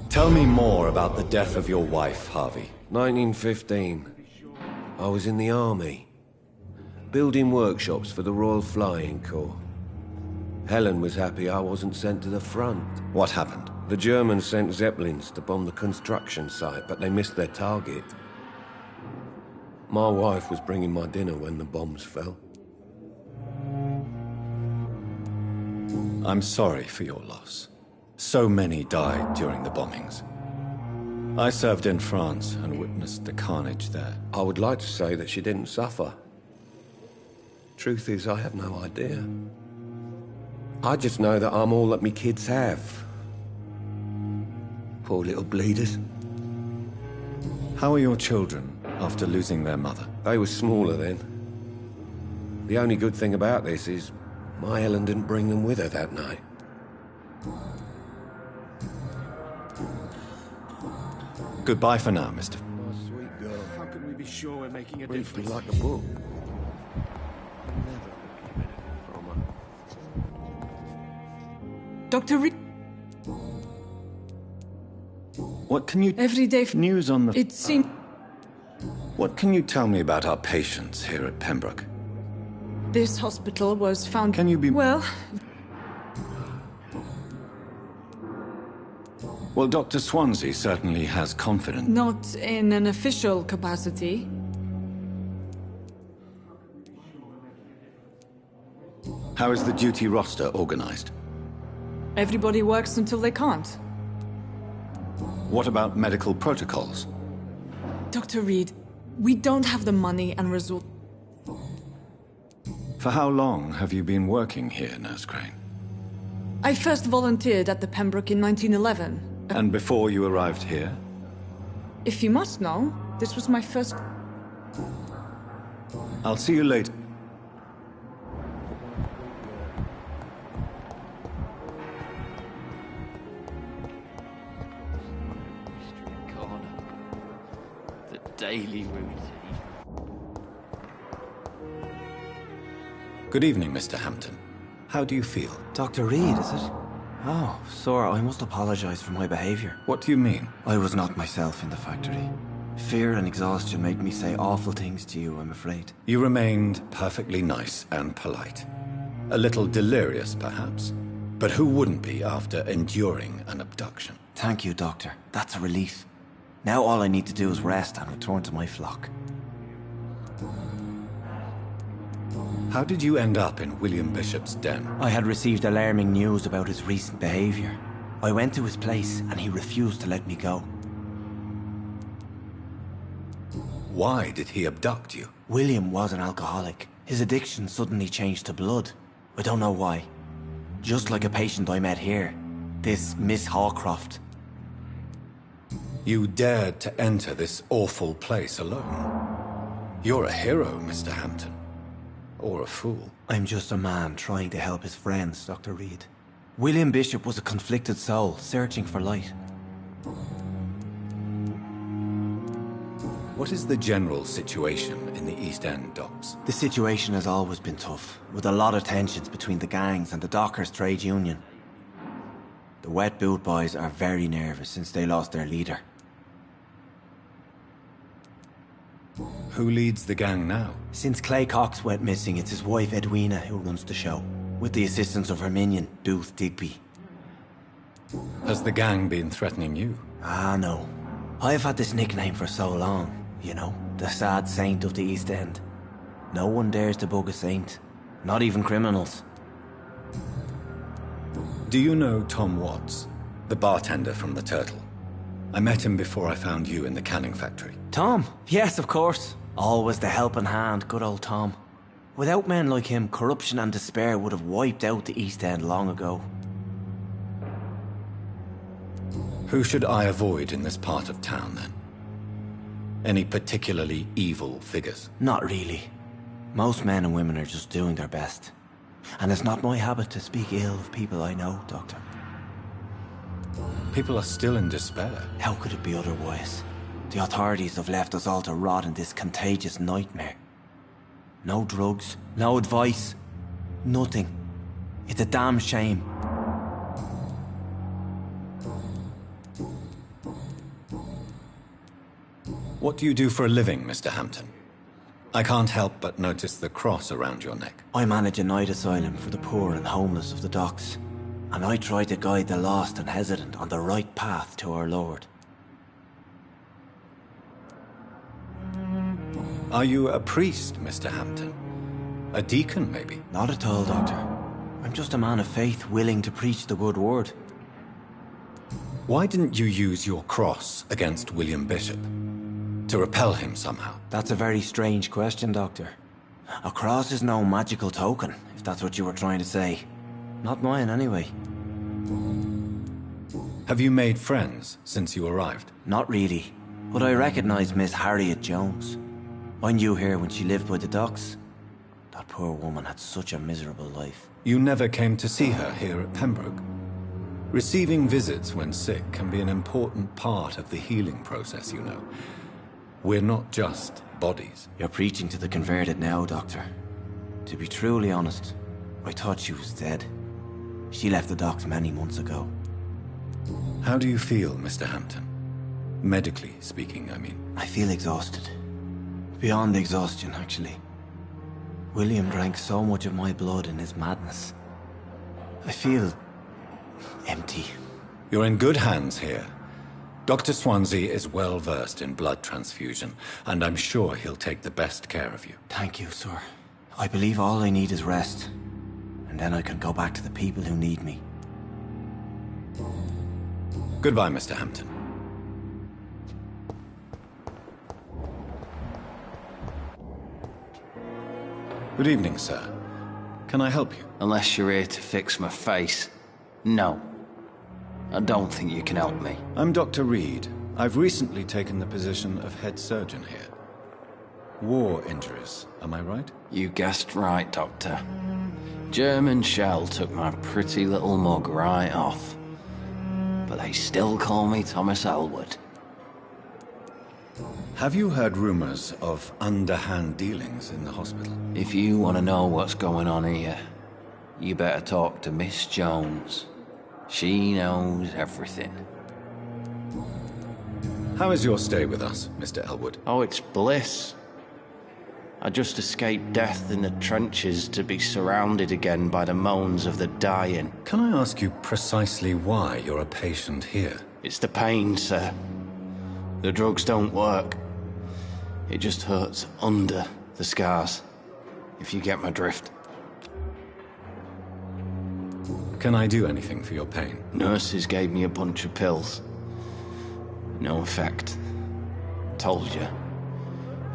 Tell me more about the death of your wife, Harvey. 1915. I was in the army. Building workshops for the Royal Flying Corps. Helen was happy I wasn't sent to the front. What happened? The Germans sent Zeppelins to bomb the construction site, but they missed their target. My wife was bringing my dinner when the bombs fell. I'm sorry for your loss. So many died during the bombings. I served in France and witnessed the carnage there. I would like to say that she didn't suffer. Truth is, I have no idea. I just know that I'm all that me kids have. Poor little bleeders. How are your children after losing their mother? They were smaller then. The only good thing about this is my Helen didn't bring them with her that night. Goodbye for now, Mr. My sweet girl. How can we be sure we're making a Read me difference? like a book. Dr. Reed, What can you... every day News on the... it seems What can you tell me about our patients here at Pembroke? this hospital was found... Can you be... Well, Well, Dr. Swansea certainly has confidence. not in an official capacity. How is the duty roster organized? Everybody works until they can't. What about medical protocols? Dr. Reed, we don't have the money and resources. For how long have you been working here, Nurse Crane? I first volunteered at the Pembroke in 1911. And before you arrived here? If you must know, this was my first... I'll see you later. Corner. The daily routine. Good evening, Mr. Hampton. How do you feel? Dr. Reed, is it? Oh, sir, I must apologize for my behavior. What do you mean? I was not myself in the factory. Fear and exhaustion made me say awful things to you, I'm afraid. You remained perfectly nice and polite. A little delirious, perhaps. But who wouldn't be after enduring an abduction? Thank you, Doctor. That's a relief. Now all I need to do is rest and return to my flock. How did you end up in William Bishop's den? I had received alarming news about his recent behavior. I went to his place and he refused to let me go. Why did he abduct you? William was an alcoholic. His addiction suddenly changed to blood. I don't know why. Just like a patient I met here. This Miss Hawcroft. You dared to enter this awful place alone. You're a hero, Mr. Hampton. Or a fool. I'm just a man trying to help his friends, Dr. Reed. William Bishop was a conflicted soul, searching for light. What is the general situation in the East End docks? The situation has always been tough, with a lot of tensions between the gangs and the dockers' trade union. The Wet Boot Boys are very nervous since they lost their leader. Who leads the gang now? Since Clay Cox went missing, it's his wife Edwina who runs the show, with the assistance of her minion, Booth Digby. Has the gang been threatening you? Ah, no. I've had this nickname for so long, you know, the sad saint of the East End. No one dares to bug a saint, not even criminals. Do you know Tom Watts, the bartender from the Turtle? I met him before I found you in the canning factory. Tom? Yes, of course. Always the helping hand, good old Tom. Without men like him, corruption and despair would have wiped out the East End long ago. Who should I avoid in this part of town, then? Any particularly evil figures? Not really. Most men and women are just doing their best. And it's not my habit to speak ill of people I know, Doctor. People are still in despair. How could it be otherwise? The authorities have left us all to rot in this contagious nightmare. No drugs, no advice, nothing. It's a damn shame. What do you do for a living, Mr. Hampton? I can't help but notice the cross around your neck. I manage a night asylum for the poor and homeless of the docks. And I try to guide the lost and hesitant on the right path to our Lord. Are you a priest, Mr. Hampton? A deacon, maybe? Not at all, Doctor. I'm just a man of faith willing to preach the good word. Why didn't you use your cross against William Bishop? To repel him somehow? That's a very strange question, Doctor. A cross is no magical token, if that's what you were trying to say. Not mine, anyway. Have you made friends since you arrived? Not really, but I recognize Miss Harriet Jones. I knew her when she lived by the docks. That poor woman had such a miserable life. You never came to see her here at Pembroke? Receiving visits when sick can be an important part of the healing process, you know. We're not just bodies. You're preaching to the converted now, Doctor. To be truly honest, I thought she was dead. She left the docks many months ago. How do you feel, Mr. Hampton? Medically speaking, I mean. I feel exhausted. Beyond exhaustion, actually. William drank so much of my blood in his madness. I feel empty. You're in good hands here. Dr. Swansea is well versed in blood transfusion, and I'm sure he'll take the best care of you. Thank you, sir. I believe all I need is rest. And then I can go back to the people who need me. Goodbye, Mr. Hampton. Good evening, sir. Can I help you? Unless you're here to fix my face. No. I don't think you can help me. I'm Dr. Reed. I've recently taken the position of head surgeon here. War injuries, am I right? You guessed right, Doctor. German shell took my pretty little mug right off. But they still call me Thomas Elwood. Have you heard rumors of underhand dealings in the hospital? If you want to know what's going on here, You better talk to Miss Jones. She knows everything. How is your stay with us, Mr. Elwood? Oh, it's bliss. I just escaped death in the trenches to be surrounded again by the moans of the dying. Can I ask you precisely why you're a patient here? It's the pain, sir. The drugs don't work. It just hurts under the scars, if you get my drift. Can I do anything for your pain? Nurses gave me a bunch of pills. No effect. Told you.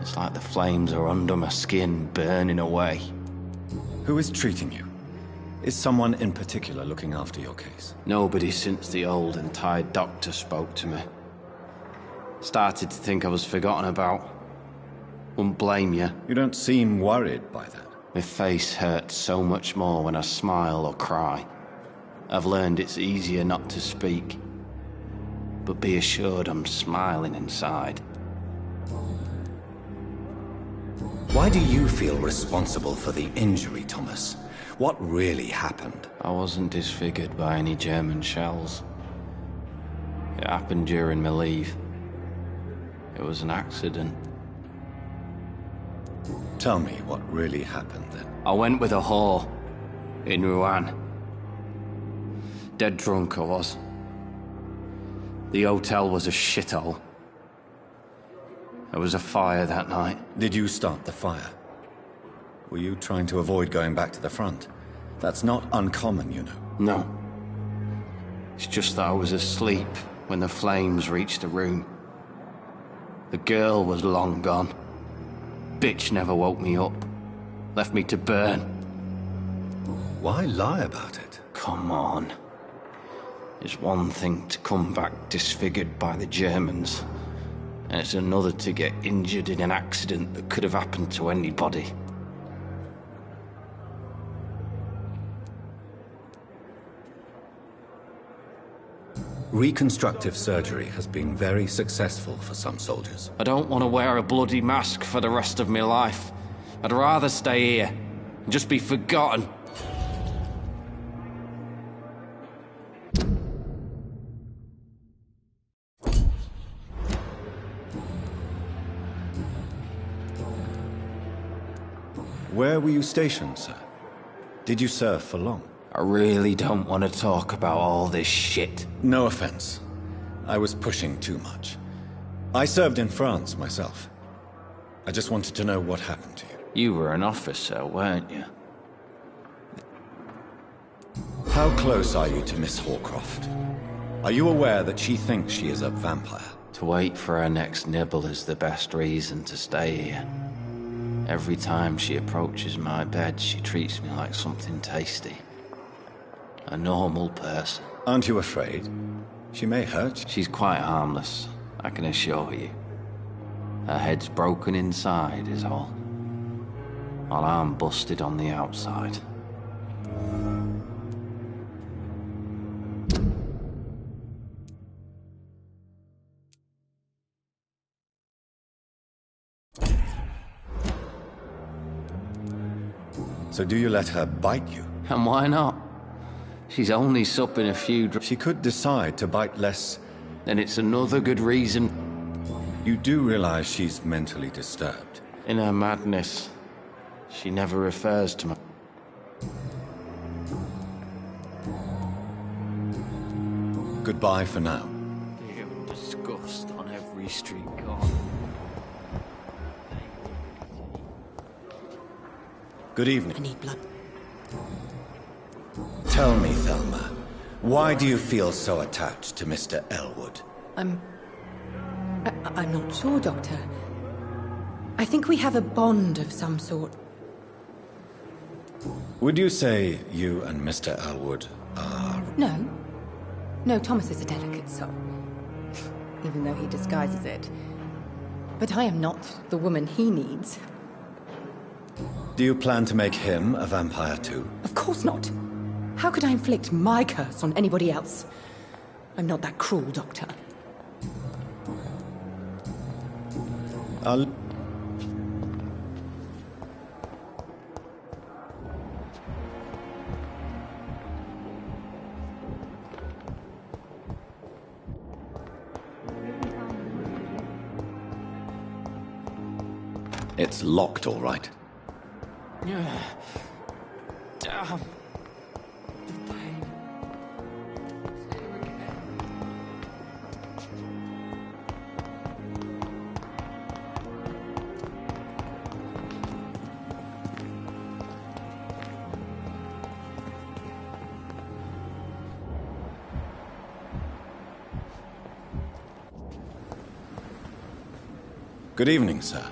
It's like the flames are under my skin, burning away. Who is treating you? Is someone in particular looking after your case? Nobody since the old and tired doctor spoke to me. Started to think I was forgotten about. Wouldn't blame you. You don't seem worried by that. My face hurts so much more when I smile or cry. I've learned it's easier not to speak. But be assured I'm smiling inside. Why do you feel responsible for the injury, Thomas? What really happened? I wasn't disfigured by any German shells. It happened during my leave. It was an accident. Tell me what really happened then. I went with a whore in Rouen. Dead drunk I was. The hotel was a shithole. There was a fire that night. Did you start the fire? Were you trying to avoid going back to the front? That's not uncommon, you know. No. It's just that I was asleep when the flames reached the room. The girl was long gone. Bitch never woke me up. Left me to burn. Why lie about it? Come on. It's one thing to come back disfigured by the Germans, and it's another to get injured in an accident that could have happened to anybody. Reconstructive surgery has been very successful for some soldiers. I don't want to wear a bloody mask for the rest of my life. I'd rather stay here and just be forgotten. Where were you stationed, sir? Did you serve for long? I really don't want to talk about all this shit. No offense. I was pushing too much. I served in France myself. I just wanted to know what happened to you. You were an officer, weren't you? How close are you to Miss Horcroft? Are you aware that she thinks she is a vampire? To wait for her next nibble is the best reason to stay here. Every time she approaches my bed, she treats me like something tasty. A normal person. Aren't you afraid? She may hurt you. She's quite harmless, I can assure you. Her head's broken inside is all. While I'm busted on the outside. So do you let her bite you? And why not? She's only supping a few She could decide to bite less. Then it's another good reason. You do realize she's mentally disturbed. In her madness, she never refers to me. Goodbye for now. Fear and disgust on every street corner. Good evening. I need blood. Tell me, Thelma, why do you feel so attached to Mr. Elwood? I'm not sure, Doctor. I think we have a bond of some sort. Would you say you and Mr. Elwood are... No. No, Thomas is a delicate soul. Even though he disguises it. But I am not the woman he needs. Do you plan to make him a vampire too? Of course not. How could I inflict my curse on anybody else? I'm not that cruel, Doctor. It's locked, all right. Damn. Good evening, sir.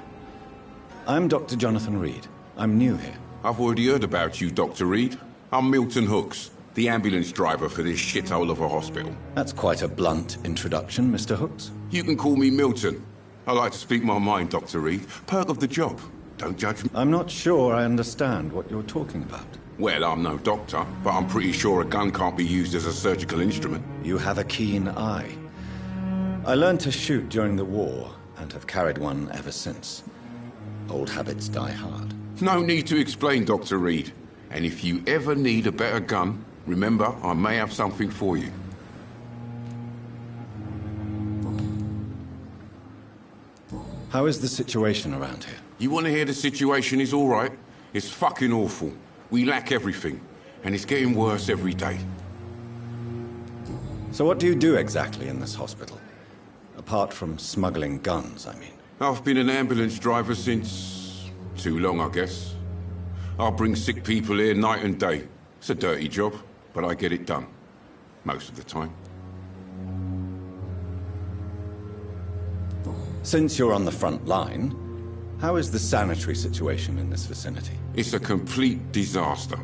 I'm Dr. Jonathan Reed. I'm new here. I've already heard about you, Dr. Reed. I'm Milton Hooks, the ambulance driver for this shithole of a hospital. That's quite a blunt introduction, Mr. Hooks. You can call me Milton. I like to speak my mind, Dr. Reed. Perk of the job. Don't judge me. I'm not sure I understand what you're talking about. Well, I'm no doctor, but I'm pretty sure a gun can't be used as a surgical instrument. You have a keen eye. I learned to shoot during the war, and have carried one ever since. Old habits die hard. No need to explain, Dr. Reed. And if you ever need a better gun, remember, I may have something for you. How is the situation around here? You want to hear the situation is all right? It's fucking awful. We lack everything, and it's getting worse every day. So what do you do exactly in this hospital? Apart from smuggling guns, I mean. I've been an ambulance driver since... too long, I guess. I'll bring sick people here night and day. It's a dirty job, but I get it done. Most of the time. Since you're on the front line, how is the sanitary situation in this vicinity? It's a complete disaster.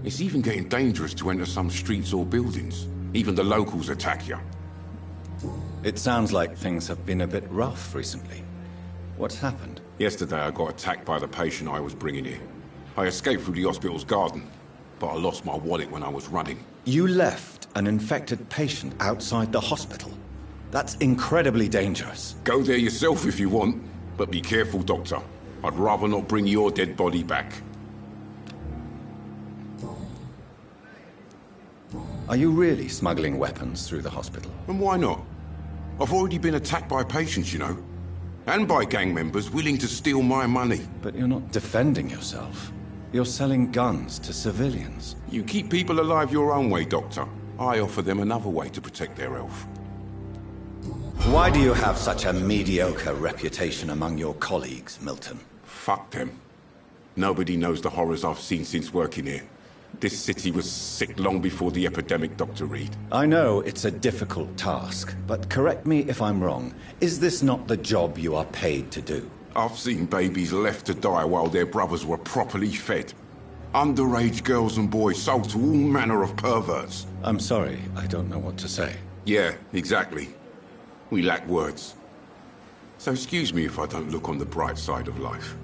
It's even getting dangerous to enter some streets or buildings. Even the locals attack you. It sounds like things have been a bit rough recently. What's happened? Yesterday I got attacked by the patient I was bringing here. I escaped through the hospital's garden, but I lost my wallet when I was running. You left an infected patient outside the hospital? That's incredibly dangerous. Go there yourself if you want, but be careful, Doctor. I'd rather not bring your dead body back. Are you really smuggling weapons through the hospital? And why not? I've already been attacked by patients, you know. And by gang members willing to steal my money. But you're not defending yourself. You're selling guns to civilians. You keep people alive your own way, Doctor. I offer them another way to protect their health. Why do you have such a mediocre reputation among your colleagues, Milton? Fuck them. Nobody knows the horrors I've seen since working here. This city was sick long before the epidemic, Dr. Reed. I know it's a difficult task, but correct me if I'm wrong. Is this not the job you are paid to do? I've seen babies left to die while their brothers were properly fed. Underage girls and boys sold to all manner of perverts. I'm sorry, I don't know what to say. Yeah, exactly. We lack words. So excuse me if I don't look on the bright side of life.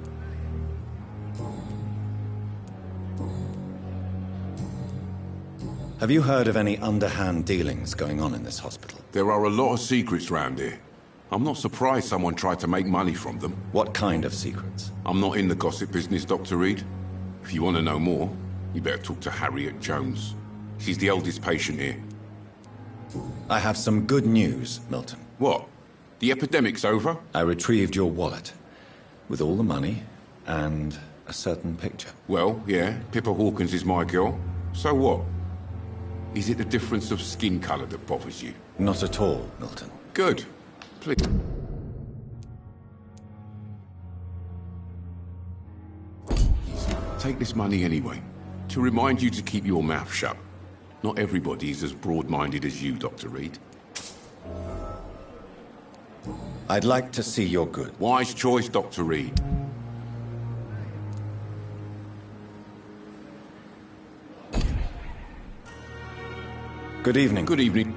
Have you heard of any underhand dealings going on in this hospital? There are a lot of secrets round here. I'm not surprised someone tried to make money from them. What kind of secrets? I'm not in the gossip business, Dr. Reed. If you want to know more, you better talk to Harriet Jones. She's the eldest patient here. I have some good news, Milton. What? The epidemic's over? I retrieved your wallet, with all the money, and a certain picture. Well, yeah, Pippa Hawkins is my girl. So what? Is it the difference of skin colour that bothers you? Not at all, Milton. Good. Please. Take this money anyway, to remind you to keep your mouth shut. Not everybody is as broad-minded as you, Dr. Reed. I'd like to see your good. Wise choice, Dr. Reed. Good evening. Good evening.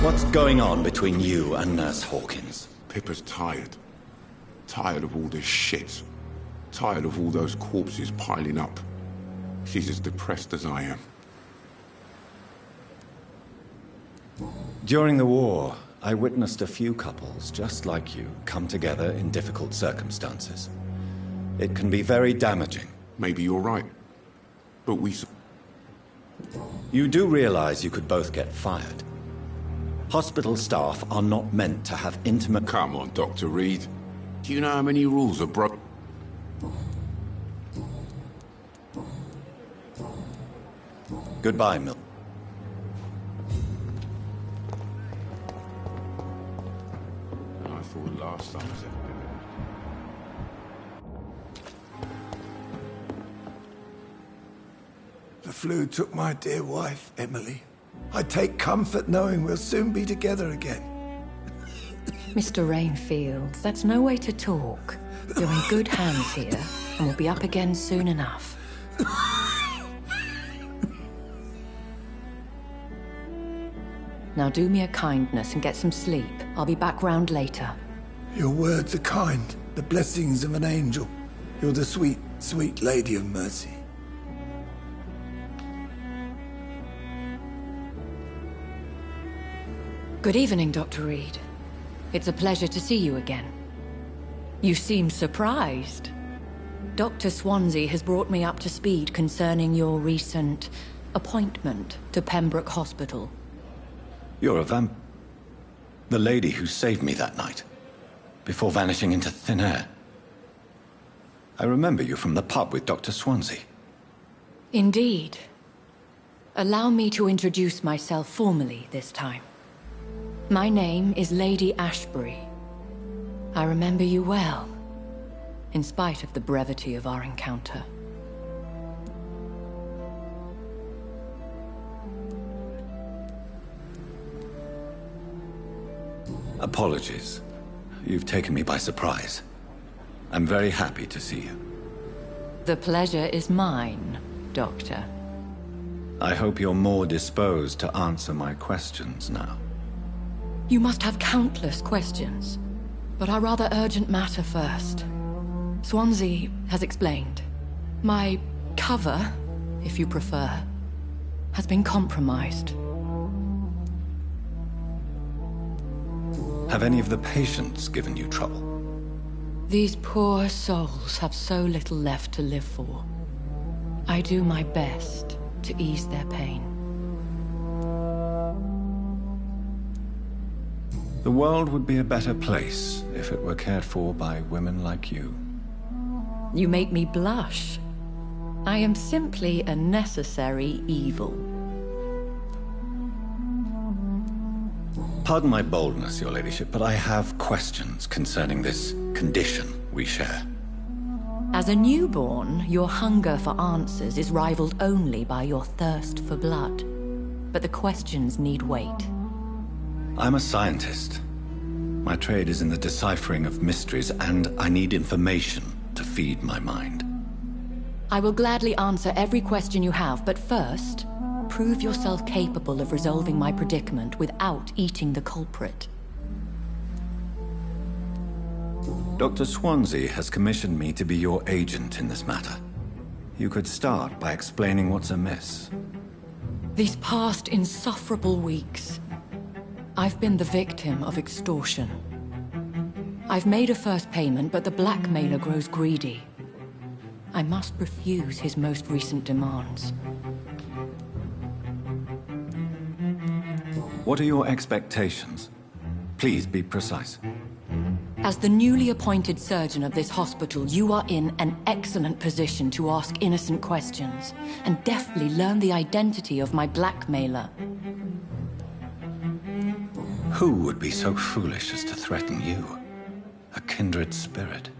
What's going on between you and Nurse Hawkins? Pippa's tired. Tired of all this shit. Tired of all those corpses piling up. She's as depressed as I am. During the war, I witnessed a few couples just like you come together in difficult circumstances. It can be very damaging. Maybe you're right. But You do realize you could both get fired. Hospital staff are not meant to have intimate... Come on, Dr. Reed. Do you know how many rules are broken? Goodbye, Mill. I thought last time was it. The flu took my dear wife, Emily. I take comfort knowing we'll soon be together again. Mr. Rainfield, that's no way to talk. You're in good hands here, and we'll be up again soon enough. Now do me a kindness and get some sleep. I'll be back round later. Your words are kind, the blessings of an angel. You're the sweet, sweet Lady of Mercy. Good evening, Dr. Reed. It's a pleasure to see you again. You seem surprised. Dr. Swansea has brought me up to speed concerning your recent appointment to Pembroke Hospital. You're a the lady who saved me that night, before vanishing into thin air. I remember you from the pub with Dr. Swansea. Indeed. Allow me to introduce myself formally this time. My name is Lady Ashbury. I remember you well, in spite of the brevity of our encounter. Apologies. You've taken me by surprise. I'm very happy to see you. The pleasure is mine, Doctor. I hope you're more disposed to answer my questions now. You must have countless questions, but our rather urgent matter first. Swansea has explained. My cover, if you prefer, has been compromised. Have any of the patients given you trouble? These poor souls have so little left to live for. I do my best to ease their pain. The world would be a better place if it were cared for by women like you. You make me blush. I am simply a necessary evil. Pardon my boldness, Your Ladyship, but I have questions concerning this condition we share. As a newborn, your hunger for answers is rivaled only by your thirst for blood. But the questions need wait. I'm a scientist. My trade is in the deciphering of mysteries, and I need information to feed my mind. I will gladly answer every question you have, but first, prove yourself capable of resolving my predicament without eating the culprit. Dr. Swansea has commissioned me to be your agent in this matter. You could start by explaining what's amiss. These past insufferable weeks, I've been the victim of extortion. I've made a first payment, but the blackmailer grows greedy. I must refuse his most recent demands. What are your expectations? Please be precise. As the newly appointed surgeon of this hospital, you are in an excellent position to ask innocent questions and deftly learn the identity of my blackmailer. Who would be so foolish as to threaten you? A kindred spirit.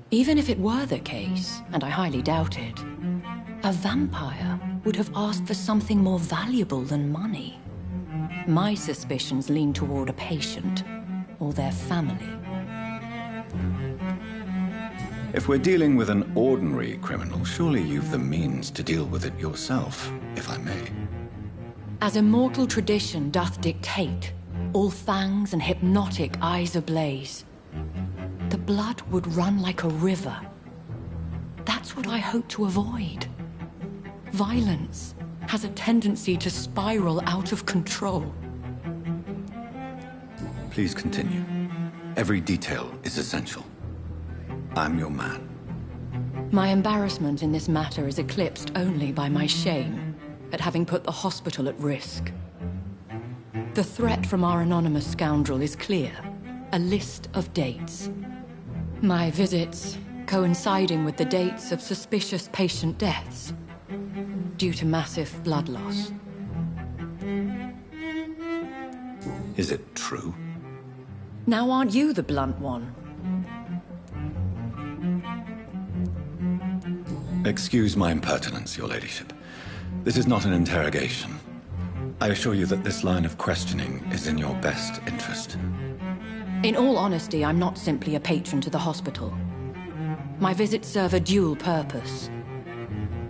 Even if it were the case, and I highly doubt it, a vampire would have asked for something more valuable than money. My suspicions lean toward a patient or their family. If we're dealing with an ordinary criminal, surely you've the means to deal with it yourself, if I may. As immortal tradition doth dictate, all fangs and hypnotic eyes ablaze, the blood would run like a river. That's what I hope to avoid. Violence has a tendency to spiral out of control. Please continue. Every detail is essential. I'm your man. My embarrassment in this matter is eclipsed only by my shame at having put the hospital at risk. The threat from our anonymous scoundrel is clear. A list of dates. My visits coinciding with the dates of suspicious patient deaths due to massive blood loss. Is it true? Now aren't you the blunt one? Excuse my impertinence, Your Ladyship. This is not an interrogation. I assure you that this line of questioning is in your best interest. In all honesty, I'm not simply a patron to the hospital. My visits serve a dual purpose.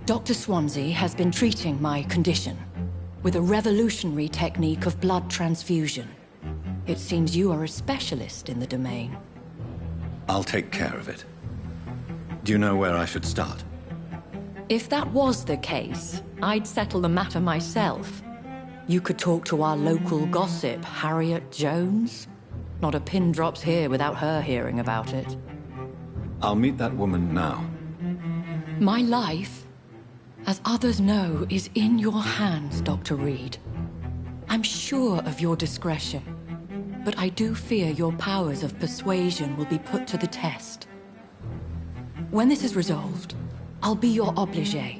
Dr. Swansea has been treating my condition with a revolutionary technique of blood transfusion. It seems you are a specialist in the domain. I'll take care of it. Do you know where I should start? If that was the case, I'd settle the matter myself. You could talk to our local gossip, Harriet Jones. Not a pin drops here without her hearing about it. I'll meet that woman now. My life, as others know, is in your hands, Dr. Reed. I'm sure of your discretion, but I do fear your powers of persuasion will be put to the test. When this is resolved, I'll be your obligé.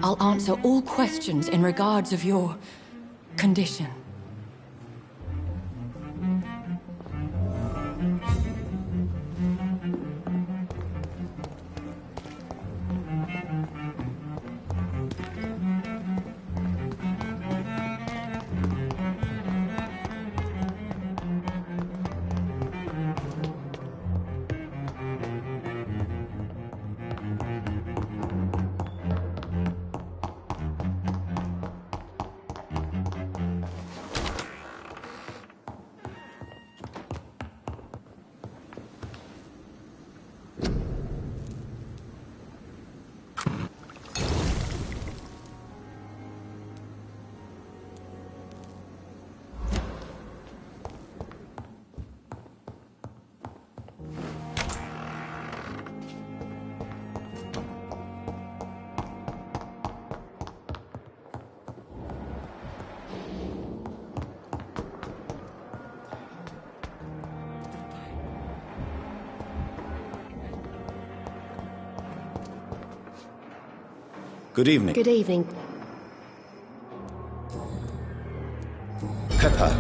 I'll answer all questions in regards of your condition. Good evening. Good evening. Pepper,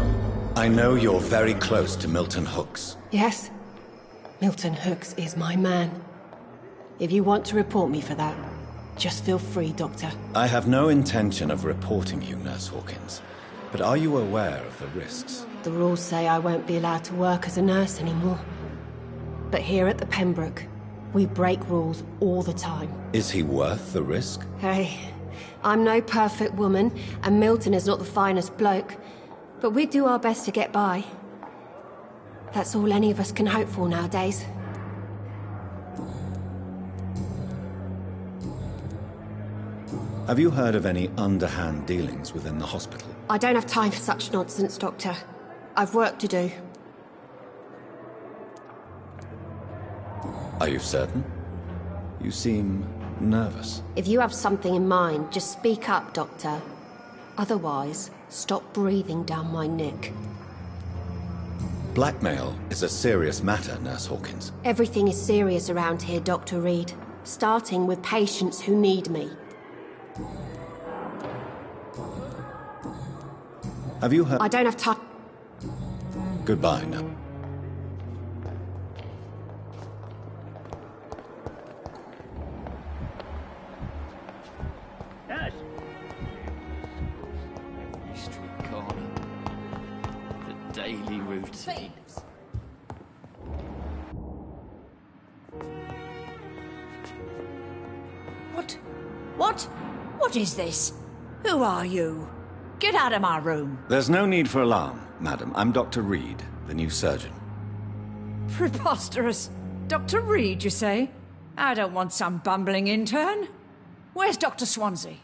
I know you're very close to Milton Hooks. Yes? Milton Hooks is my man. If you want to report me for that, just feel free, Doctor. I have no intention of reporting you, Nurse Hawkins. But are you aware of the risks? The rules say I won't be allowed to work as a nurse anymore. But here at the Pembroke, we break rules all the time. Is he worth the risk? Hey, I'm no perfect woman, and Milton is not the finest bloke. But we do our best to get by. That's all any of us can hope for nowadays. Have you heard of any underhand dealings within the hospital? I don't have time for such nonsense, Doctor. I've work to do. Are you certain? You seem nervous. If you have something in mind, just speak up, Doctor. Otherwise, stop breathing down my neck. Blackmail is a serious matter, Nurse Hawkins. Everything is serious around here, Dr. Reed. Starting with patients who need me. Have you heard— I don't have time. Goodbye now. Yes. Every street corner. The daily routine. What is this? Who are you? Get out of my room. There's no need for alarm, madam. I'm Dr. Reed, the new surgeon. Preposterous. Dr. Reed, you say? I don't want some bumbling intern. Where's Dr. Swansea?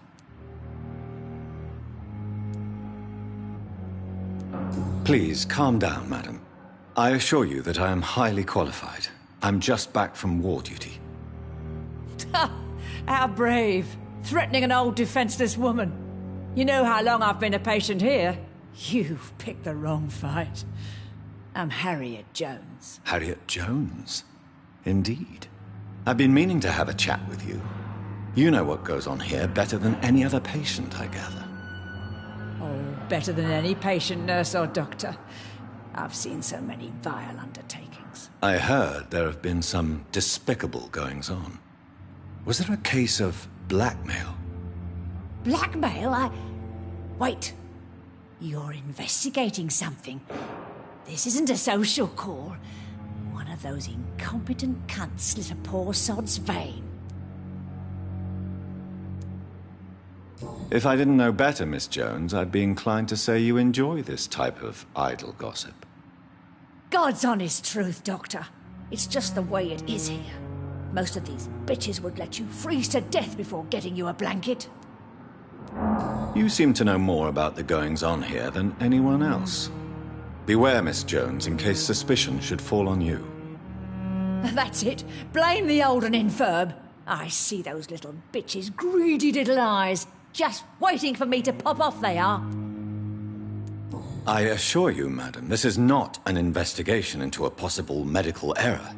Please, calm down, madam. I assure you that I am highly qualified. I'm just back from war duty. How brave. Threatening an old defenseless woman. You know how long I've been a patient here? You've picked the wrong fight. I'm Harriet Jones. Harriet Jones? Indeed. I've been meaning to have a chat with you. You know what goes on here better than any other patient, I gather. Oh, better than any patient, nurse or doctor. I've seen so many vile undertakings. I heard there have been some despicable goings-on. Was there a case of blackmail? Blackmail? Wait. You're investigating something. This isn't a social call. One of those incompetent cunts slit a poor sod's vein. If I didn't know better, Miss Jones, I'd be inclined to say you enjoy this type of idle gossip. God's honest truth, Doctor. It's just the way it is here. Most of these bitches would let you freeze to death before getting you a blanket. You seem to know more about the goings-on here than anyone else. Beware, Miss Jones, in case suspicion should fall on you. That's it. Blame the old and infirm. I see those little bitches' greedy little eyes. Just waiting for me to pop off they are. I assure you, madam, this is not an investigation into a possible medical error.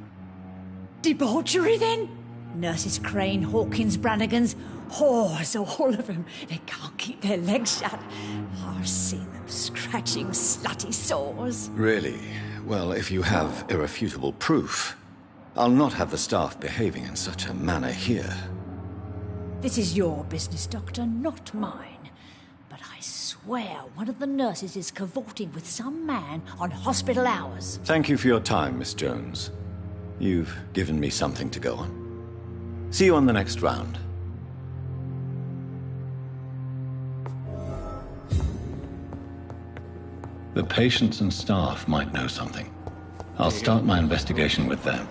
Debauchery, then? Nurses Crane, Hawkins, Brannigans, whores, all of them. They can't keep their legs shut. I've seen them scratching slutty sores. Really? Well, if you have irrefutable proof, I'll not have the staff behaving in such a manner here. This is your business, Doctor, not mine. But I swear one of the nurses is cavorting with some man on hospital hours. Thank you for your time, Miss Jones. You've given me something to go on. See you on the next round. The patients and staff might know something. I'll start my investigation with them.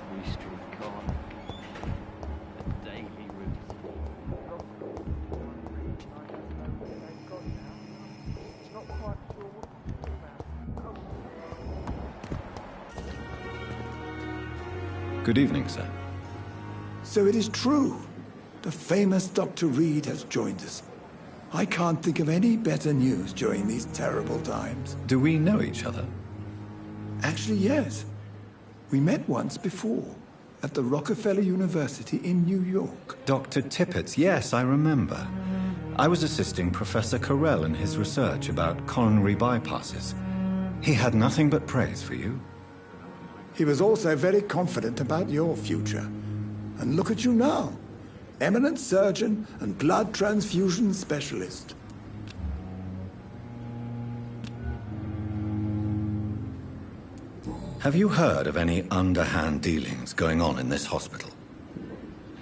Good evening, sir. So it is true. The famous Dr. Reed has joined us. I can't think of any better news during these terrible times. Do we know each other? Actually, yes. We met once before, at the Rockefeller University in New York. Dr. Tippett's, yes, I remember. I was assisting Professor Carell in his research about coronary bypasses. He had nothing but praise for you. He was also very confident about your future. And look at you now. Eminent surgeon and blood transfusion specialist. Have you heard of any underhand dealings going on in this hospital?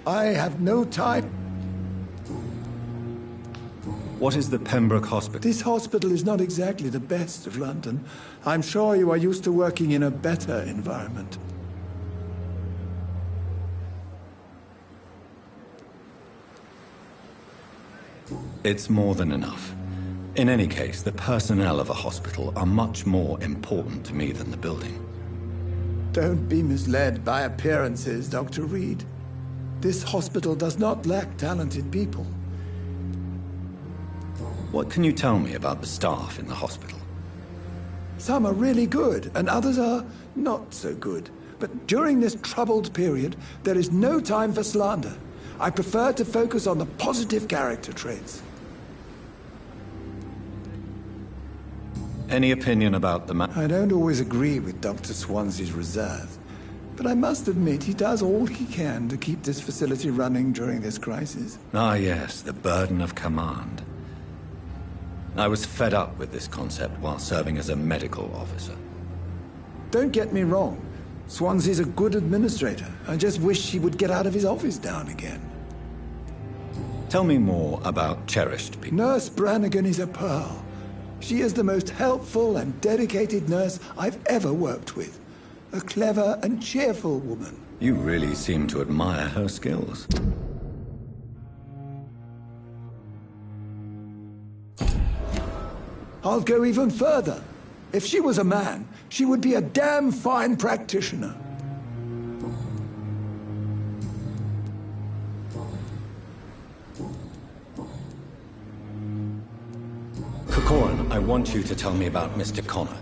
I have no time. What is the Pembroke Hospital? This hospital is not exactly the best of London. I'm sure you are used to working in a better environment. It's more than enough. In any case, the personnel of a hospital are much more important to me than the building. Don't be misled by appearances, Dr. Reed. This hospital does not lack talented people. What can you tell me about the staff in the hospital? Some are really good, and others are not so good. But during this troubled period, there is no time for slander. I prefer to focus on the positive character traits. Any opinion about the man? I don't always agree with Dr. Swansea's reserve, but I must admit he does all he can to keep this facility running during this crisis. Ah, yes, the burden of command. I was fed up with this concept while serving as a medical officer. Don't get me wrong. Swansea's a good administrator. I just wish he would get out of his office now and again. Tell me more about cherished people. Nurse Brannigan is a pearl. She is the most helpful and dedicated nurse I've ever worked with. A clever and cheerful woman. You really seem to admire her skills. I'll go even further. If she was a man, she would be a damn fine practitioner. Corcoran, I want you to tell me about Mr. Connor.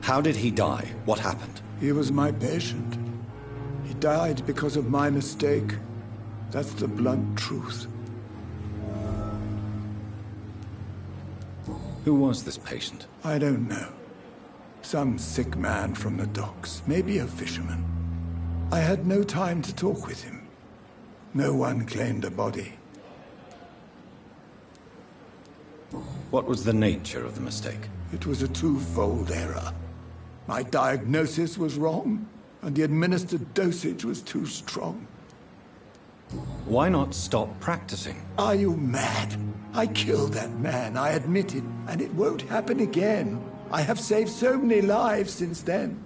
How did he die? What happened? He was my patient. He died because of my mistake. That's the blunt truth. Who was this patient? I don't know. Some sick man from the docks, maybe a fisherman. I had no time to talk with him. No one claimed a body. What was the nature of the mistake? It was a twofold error. My diagnosis was wrong, and the administered dosage was too strong. Why not stop practicing? Are you mad? I killed that man, I admit it, and it won't happen again. I have saved so many lives since then.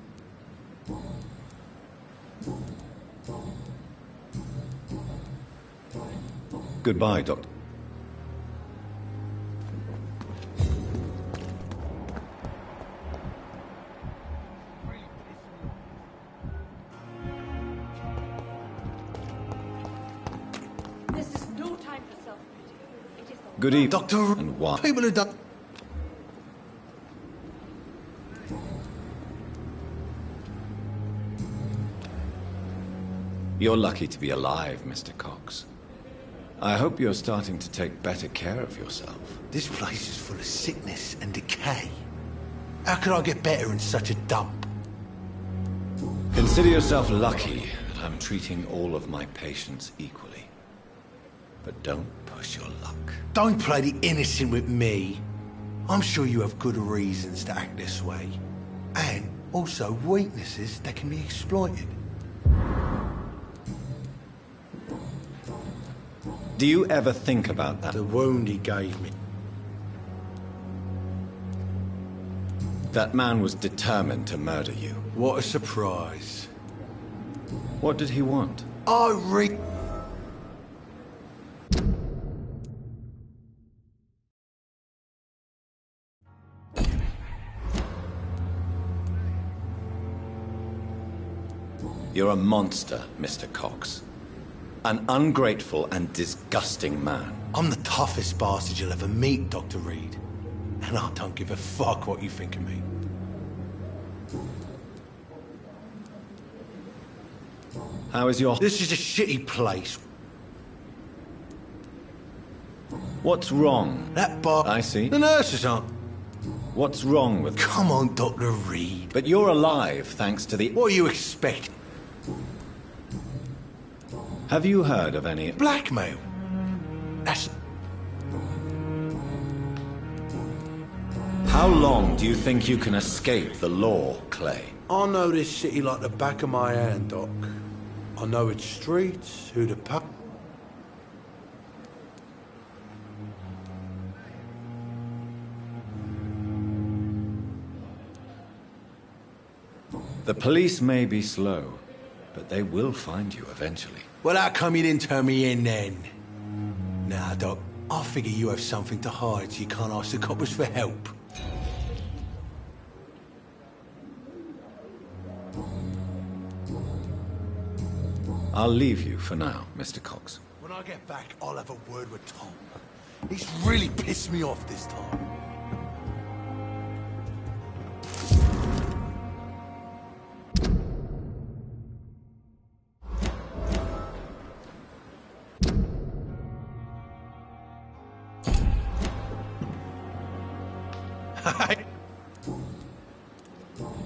Goodbye, Doctor. This is no time for self-pity. It is the Good evening. Doctor, and why? people who don't... You're lucky to be alive, Mr. Cox. I hope you're starting to take better care of yourself. This place is full of sickness and decay. How could I get better in such a dump? Consider yourself lucky that I'm treating all of my patients equally. But don't push your luck. Don't play the innocent with me. I'm sure you have good reasons to act this way. And also weaknesses that can be exploited. Do you ever think about that? The wound he gave me. That man was determined to murder you. What a surprise. What did he want? You're a monster, Mr. Cox. An ungrateful and disgusting man. I'm the toughest bastard you'll ever meet, Dr. Reed. And I don't give a fuck what you think of me. How is your... This is a shitty place. What's wrong? That bar... I see. The nurses aren't... What's wrong with... Come on, Dr. Reed. But you're alive thanks to the... What do you expect? Have you heard of any... Blackmail? That's... How long do you think you can escape the law, Clay? I know this city like the back of my hand, Doc. I know its streets, who to pub... The police may be slow, but they will find you eventually. Well, how come you didn't turn me in then? Nah, Doc. I figure you have something to hide so you can't ask the coppers for help. I'll leave you for now, Mr. Cox. When I get back, I'll have a word with Tom. He's really pissed me off this time.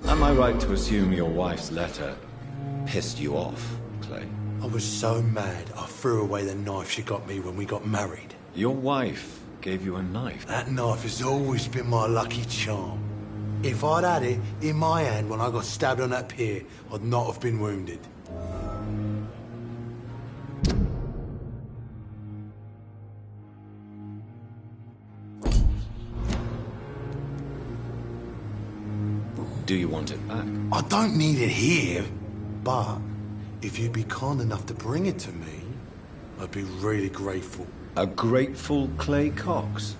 Am I right to assume your wife's letter pissed you off, Clay? I was so mad, I threw away the knife she got me when we got married. Your wife gave you a knife? That knife has always been my lucky charm. If I'd had it in my hand when I got stabbed on that pier, I'd not have been wounded. Do you want it back? I don't need it here, but if you'd be kind enough to bring it to me, I'd be really grateful. A grateful Clay Cox?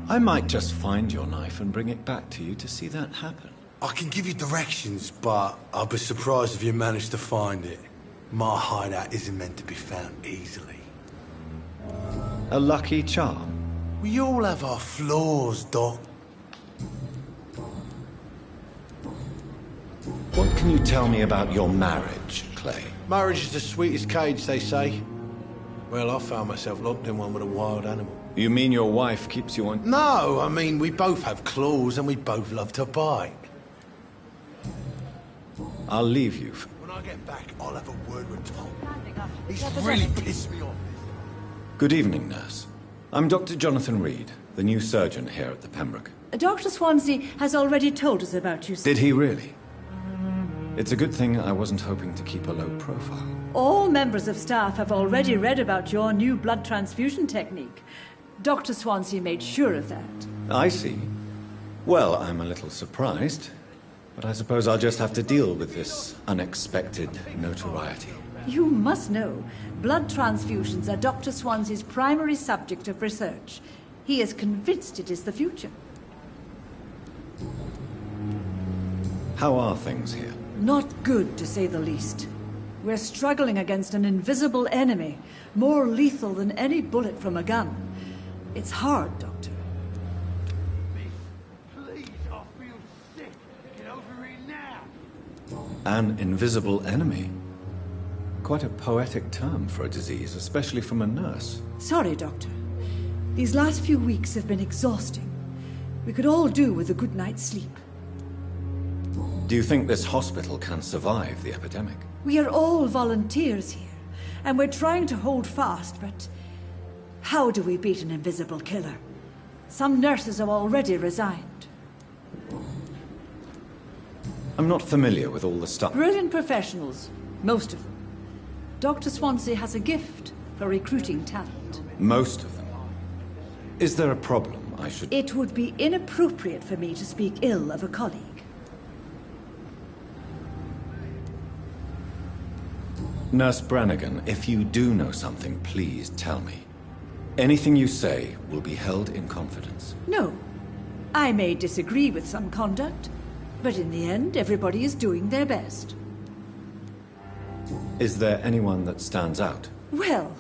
I might just find your knife and bring it back to you to see that happen. I can give you directions, but I'll be surprised if you manage to find it. My hideout isn't meant to be found easily. A lucky charm? We all have our flaws, Doc. What can you tell me about your marriage, Clay? Marriage is the sweetest cage, they say. Well, I found myself locked in one with a wild animal. You mean your wife keeps you on... No, I mean, we both have claws and we both love to bite. I'll leave you. When I get back, I'll have a word with Tom. He's really pissed me off. Good evening, nurse. I'm Dr. Jonathan Reed, the new surgeon here at the Pembroke. Dr. Swansea has already told us about you, sir. Did he really? It's a good thing I wasn't hoping to keep a low profile. All members of staff have already read about your new blood transfusion technique. Dr. Swansea made sure of that. I see. Well, I'm a little surprised, but I suppose I'll just have to deal with this unexpected notoriety. You must know, blood transfusions are Dr. Swansea's primary subject of research. He is convinced it is the future. How are things here? Not good, to say the least. We're struggling against an invisible enemy, more lethal than any bullet from a gun. It's hard, Doctor. Please, I feel sick. Get over here now. An invisible enemy? Quite a poetic term for a disease, especially from a nurse. Sorry, Doctor. These last few weeks have been exhausting. We could all do with a good night's sleep. Do you think this hospital can survive the epidemic? We are all volunteers here, and we're trying to hold fast, but how do we beat an invisible killer? Some nurses have already resigned. I'm not familiar with all the stuff. Brilliant professionals, most of them. Dr. Swansea has a gift for recruiting talent. Most of them. Is there a problem I should... It would be inappropriate for me to speak ill of a colleague. Nurse Brannigan, if you do know something, please tell me. Anything you say will be held in confidence. No. I may disagree with some conduct, but in the end, everybody is doing their best. Is there anyone that stands out? Well,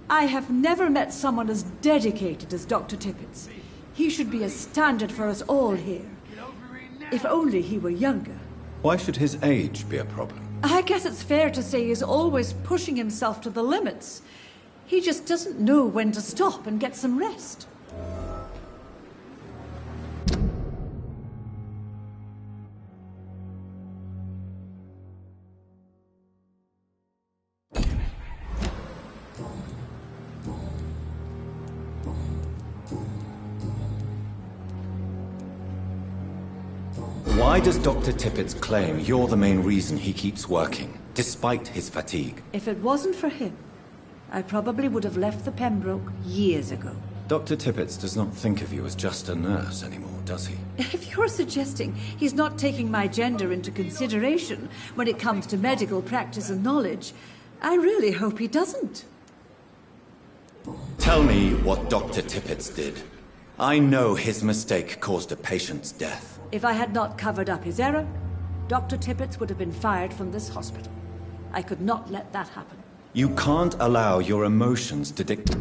I have never met someone as dedicated as Dr. Tippett's. He should be a standard for us all here. If only he were younger. Why should his age be a problem? I guess it's fair to say he's always pushing himself to the limits. He just doesn't know when to stop and get some rest. Why does Dr. Tippett claim you're the main reason he keeps working, despite his fatigue? If it wasn't for him, I probably would have left the Pembroke years ago. Dr. Tippett does not think of you as just a nurse anymore, does he? If you're suggesting he's not taking my gender into consideration when it comes to medical practice and knowledge, I really hope he doesn't. Tell me what Dr. Tippett did. I know his mistake caused a patient's death. If I had not covered up his error, Dr. Tippett would have been fired from this hospital. I could not let that happen. You can't allow your emotions to dictate...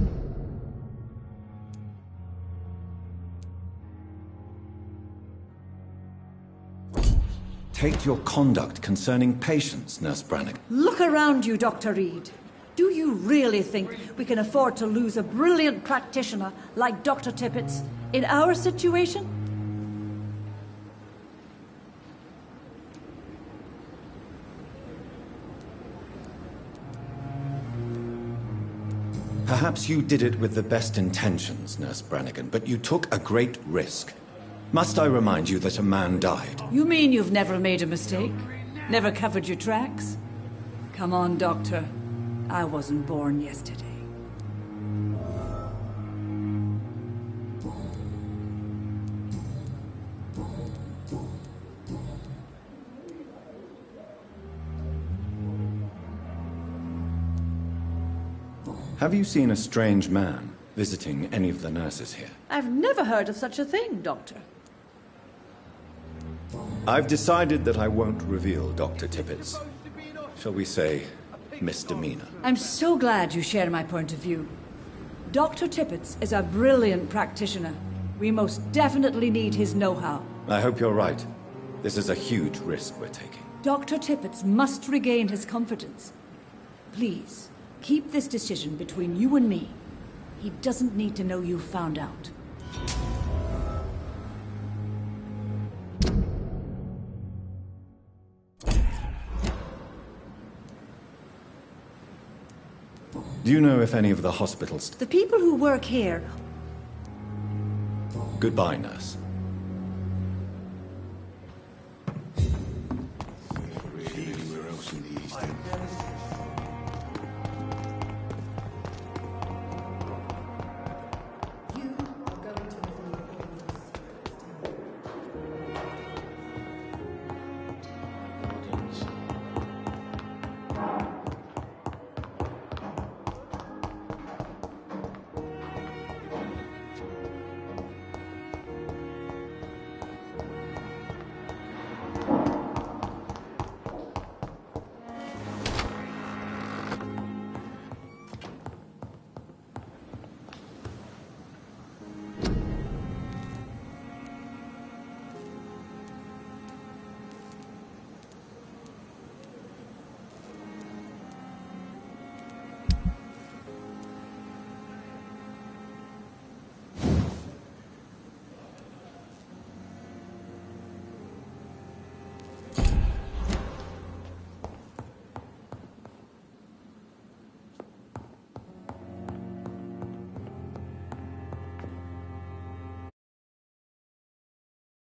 Take your conduct concerning patients, Nurse Brannigan. Look around you, Dr. Reed. Do you really think we can afford to lose a brilliant practitioner like Dr. Tippett's in our situation? Perhaps you did it with the best intentions, Nurse Brannigan, but you took a great risk. Must I remind you that a man died? You mean you've never made a mistake? Never covered your tracks? Come on, Doctor. I wasn't born yesterday. Have you seen a strange man visiting any of the nurses here? I've never heard of such a thing, Doctor. I've decided that I won't reveal Dr. Tippett's, shall we say, misdemeanor. I'm so glad you share my point of view. Dr. Tippett's is a brilliant practitioner. We most definitely need his know-how. I hope you're right. This is a huge risk we're taking. Dr. Tippett must regain his confidence. Please, keep this decision between you and me. He doesn't need to know you found out. Do you know if any of the hospitals... The people who work here... Goodbye, nurse. Anywhere else in the East End?